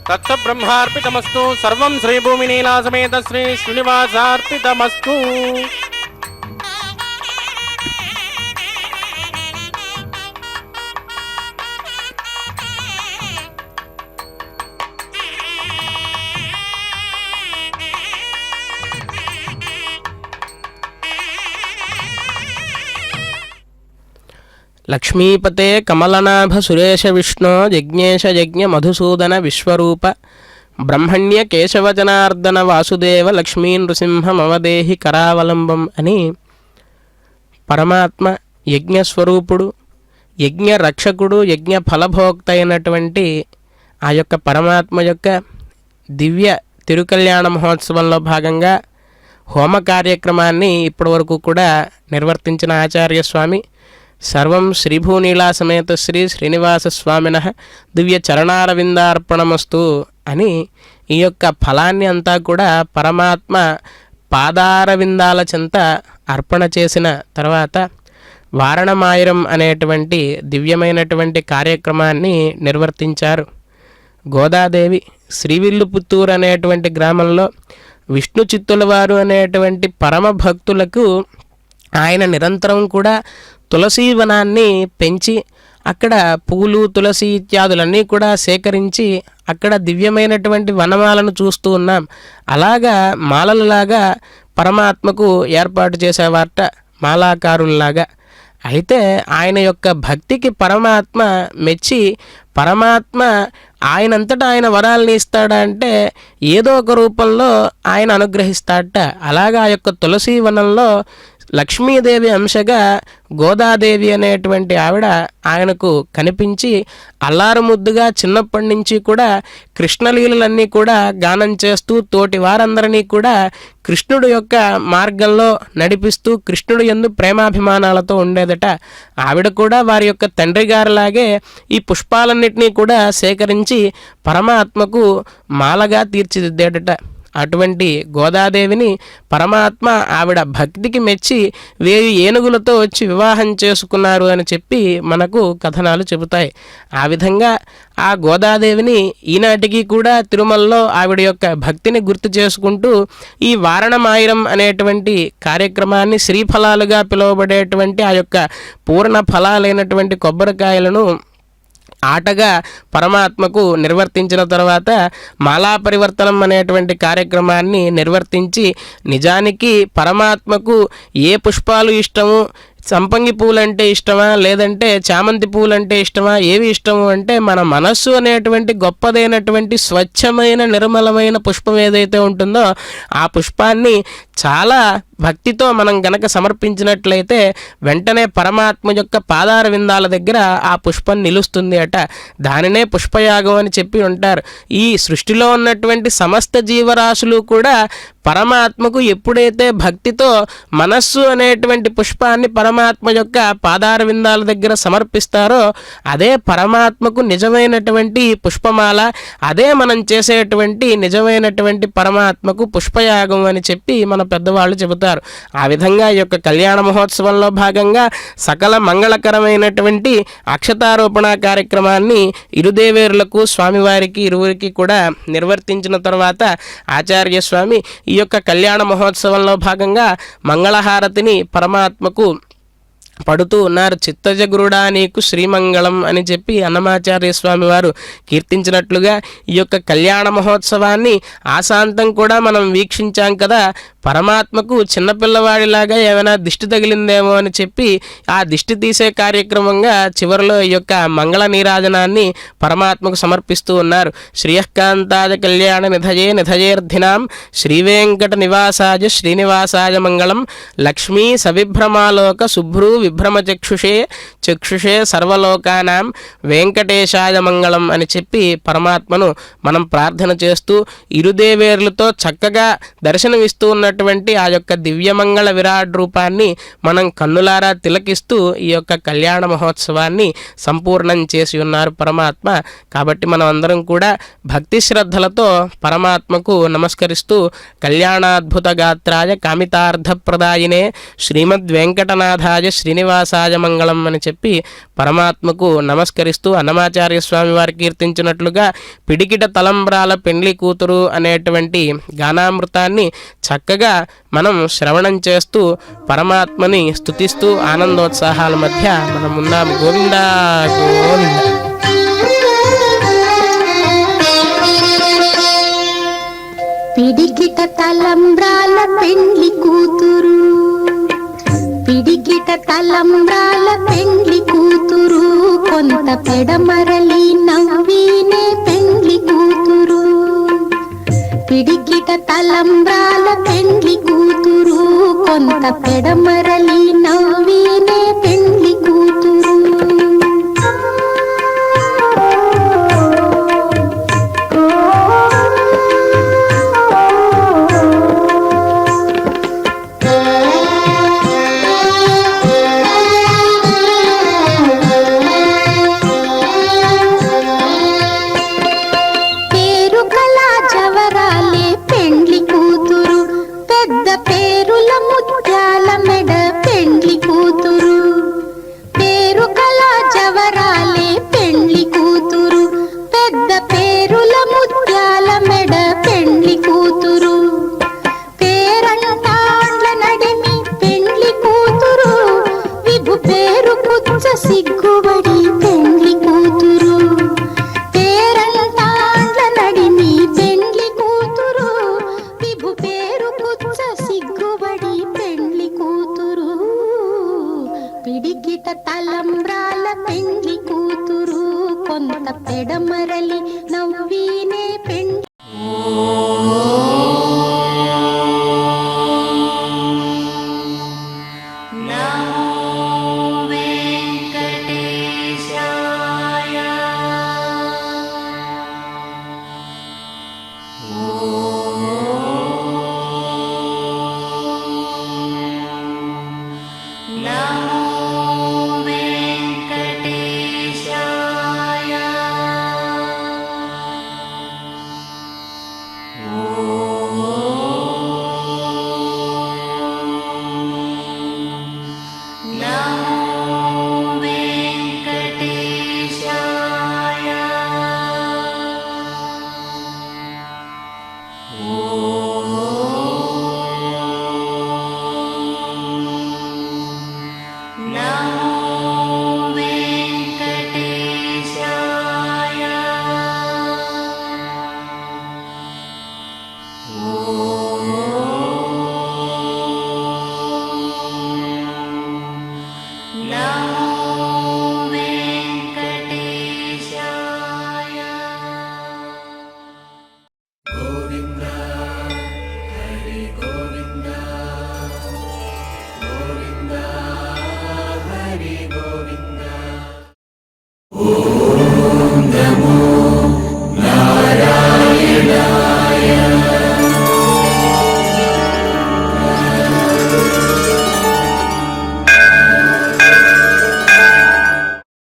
A: తత్స బ్రహ్మార్పితమస్తు. సర్వం శ్రీభూమినీలా సమేత శ్రీ శ్రీనివాసార్పితమస్తు.
B: లక్ష్మీపతే కమలనాభ సురేశ విష్ణో యజ్ఞేశ యజ్ఞ మధుసూదన విశ్వరూప బ్రహ్మణ్య కేశవజనార్దన వాసుదేవ లక్ష్మీ నృసింహమవదేహి కరావలంబం అని పరమాత్మ యజ్ఞస్వరూపుడు, యజ్ఞ రక్షకుడు, యజ్ఞ ఫలభోక్త అయినటువంటి ఆ యొక్క పరమాత్మ యొక్క దివ్య తిరుకల్యాణ మహోత్సవంలో భాగంగా హోమ కార్యక్రమాన్ని ఇప్పటివరకు కూడా నిర్వర్తించిన ఆచార్యస్వామి సర్వం శ్రీభూనీలా సమేత శ్రీ శ్రీనివాస స్వామిన దివ్య చరణారవిందార్పణమస్తు అని ఈ యొక్క ఫలాన్ని అంతా కూడా పరమాత్మ పాదారవిందాల చెంత అర్పణ చేసిన తర్వాత వారణమాయిరం అనేటువంటి దివ్యమైనటువంటి కార్యక్రమాన్ని నిర్వర్తించారు. గోదాదేవి శ్రీవిల్లుపుత్తూరు అనేటువంటి గ్రామంలో విష్ణు చిత్తుల వారు అనేటువంటి పరమ భక్తులకు ఆయన నిరంతరం కూడా తులసీవనాన్ని పెంచి అక్కడ పూలు, తులసి ఇత్యాదులన్నీ కూడా సేకరించి అక్కడ దివ్యమైనటువంటి వనమాలను చూస్తూ ఉన్నాం. అలాగా మాలలలాగా పరమాత్మకు ఏర్పాటు చేసేవారట, మాలాకారుల్లాగా. అయితే ఆయన యొక్క భక్తికి పరమాత్మ మెచ్చి పరమాత్మ ఆయనంతటా ఆయన వరాలని ఇస్తాడా అంటే ఏదో ఒక రూపంలో ఆయన అనుగ్రహిస్తాడట. అలాగా ఆ యొక్క తులసి వనంలో లక్ష్మీదేవి అంశగా గోదాదేవి అనేటువంటి ఆవిడ ఆయనకు కనిపించి అల్లారు ముద్దుగా చిన్నప్పటి నుంచి కూడా కృష్ణలీలలన్నీ కూడా గానం చేస్తూ తోటి వారందరినీ కూడా కృష్ణుడు యొక్క మార్గంలో నడిపిస్తూ కృష్ణుడు యందు ప్రేమాభిమానాలతో ఉండేదట. ఆవిడ కూడా వారి యొక్క తండ్రి గారిలాగే ఈ పుష్పాలన్నింటినీ కూడా సేకరించి పరమాత్మకు మాలగా తీర్చిదిద్దేడట. అటువంటి గోదాదేవిని పరమాత్మ ఆవిడ భక్తికి మెచ్చి 1000 ఏనుగులతో వచ్చి వివాహం చేసుకున్నారు అని చెప్పి మనకు కథనాలు చెబుతాయి. ఆ విధంగా ఆ గోదాదేవిని ఈనాటికి కూడా తిరుమలలో ఆవిడ యొక్క భక్తిని గుర్తు చేసుకుంటూ ఈ వారణమాయిరం అనేటువంటి కార్యక్రమాన్ని శ్రీఫలాలుగా పిలువబడేటువంటి ఆ యొక్క పూర్ణ ఫలాలైనటువంటి కొబ్బరికాయలను ఆటగా పరమాత్మకు నిర్వర్తించిన తర్వాత మాలా పరివర్తనం అనేటువంటి కార్యక్రమాన్ని నిర్వర్తించి నిజానికి పరమాత్మకు ఏ పుష్పాలు ఇష్టము, సంపంగి పూలంటే ఇష్టమా లేదంటే చామంతి పూలంటే ఇష్టమా, ఏవి ఇష్టము అంటే మన మనస్సు అనేటువంటి గొప్పదైనటువంటి స్వచ్ఛమైన నిర్మలమైన పుష్పం ఏదైతే ఉంటుందో ఆ పుష్పాన్ని చాలా భక్తితో మనం గనక సమర్పించినట్లయితే వెంటనే పరమాత్మ యొక్క పాదార విందాల దగ్గర ఆ పుష్పం నిలుస్తుంది అట. దానినే పుష్పయాగం అని చెప్పి ఉంటారు. ఈ సృష్టిలో ఉన్నటువంటి సమస్త జీవరాశులు కూడా పరమాత్మకు ఎప్పుడైతే భక్తితో మనస్సు అనేటువంటి పుష్పాన్ని పరమాత్మ యొక్క పాదార విందాల దగ్గర సమర్పిస్తారో అదే పరమాత్మకు నిజమైనటువంటి పుష్పమాల, అదే మనం చేసేటువంటి నిజమైనటువంటి పరమాత్మకు పుష్పయాగం అని చెప్పి మన పెద్దవాళ్ళు చెబుతారు. ఆ విధంగా ఈ యొక్క కళ్యాణ మహోత్సవంలో భాగంగా సకల మంగళకరమైనటువంటి అక్షతారోపణ కార్యక్రమాన్ని ఇరుదేవేరులకు స్వామివారికి ఇరువురికి కూడా నిర్వర్తించిన తర్వాత ఆచార్య స్వామి ఈ యొక్క కళ్యాణ మహోత్సవంలో భాగంగా మంగళహారతిని పరమాత్మకు పడుతూ ఉన్నారు. చిత్తజగురుడా నీకు శ్రీమంగళం అని చెప్పి అన్నమాచార్య స్వామి వారు కీర్తించినట్లుగా ఈ యొక్క కళ్యాణ మహోత్సవాన్ని ఆశాంతం కూడా మనం వీక్షించాం కదా. పరమాత్మకు చిన్నపిల్లవాడిలాగా ఏమైనా దిష్టి తగిలిందేమో అని చెప్పి ఆ దిష్టి తీసే కార్యక్రమంగా చివరిలో ఈ యొక్క మంగళ నీరాజనాన్ని పరమాత్మకు సమర్పిస్తూ ఉన్నారు. శ్రీయకాంతాయ కళ్యాణ నిధయే నిధయేర్ధినాం శ్రీవేంకట నివాసాయ శ్రీనివాసాయ మంగళం లక్ష్మీ సవిభ్రమాలోక శుభ్రూ విభ్రమ చక్షుషే సర్వలోకానాం వెంకటేశాయ మంగళం అని చెప్పి పరమాత్మను మనం ప్రార్థన చేస్తూ ఇరుదేవేర్లతో చక్కగా దర్శనమిస్తూ ఉన్నటువంటి ఆ యొక్క దివ్యమంగళ విరాట్ రూపాన్ని మనం కన్నులారా తిలకిస్తూ ఈ యొక్క కళ్యాణ మహోత్సవాన్ని సంపూర్ణం చేసి ఉన్నారు పరమాత్మ. కాబట్టి మనం అందరం కూడా భక్తి శ్రద్ధలతో పరమాత్మకు నమస్కరిస్తూ కళ్యాణాద్భుత గాత్రాయ కామితార్థప్రదాయినే శ్రీమద్ వెంకటనాథాయ శ్రీనివాసాయ మంగళం అని చెప్పి పరమాత్మకు నమస్కరిస్తూ అన్నమాచార్య స్వామి వారు కీర్తించినట్లుగా పిడికిట తలంబ్రాల పెండ్లి కూతురు అనేటువంటి గానామృతాన్ని చక్కగా మనం శ్రవణం చేస్తూ పరమాత్మని స్తుతిస్తూ ఆనందోత్సాహాల మధ్య మనం ఉన్నాం. గోవిందా గోవింద.
D: పిడికిట తలంబ్రాల పెండ్లి కూతురు, పిడికిట తలంబ్రాల పెండ్లి కూతురు, కొంత పెడమరలి నవ్వినే పెండ్లి కూతురు. పిడికిట తలంబ్రాల పెండ్లి కూతురు, కొంత పెడమరలి నవ్వినే పెండ్లి కూతురు. సిగ్గుబడి పెండ్లి కూతురు పేరంటాండ్ల నడిమి పెండ్లి కూతురు విభు పేరు పుచ్చ సిగ్గుబడి పెండ్లి కూతురు పిడికిట తలంబ్రాల పెండ్లి కూతురు కొంత పెడమరలి నవ్విన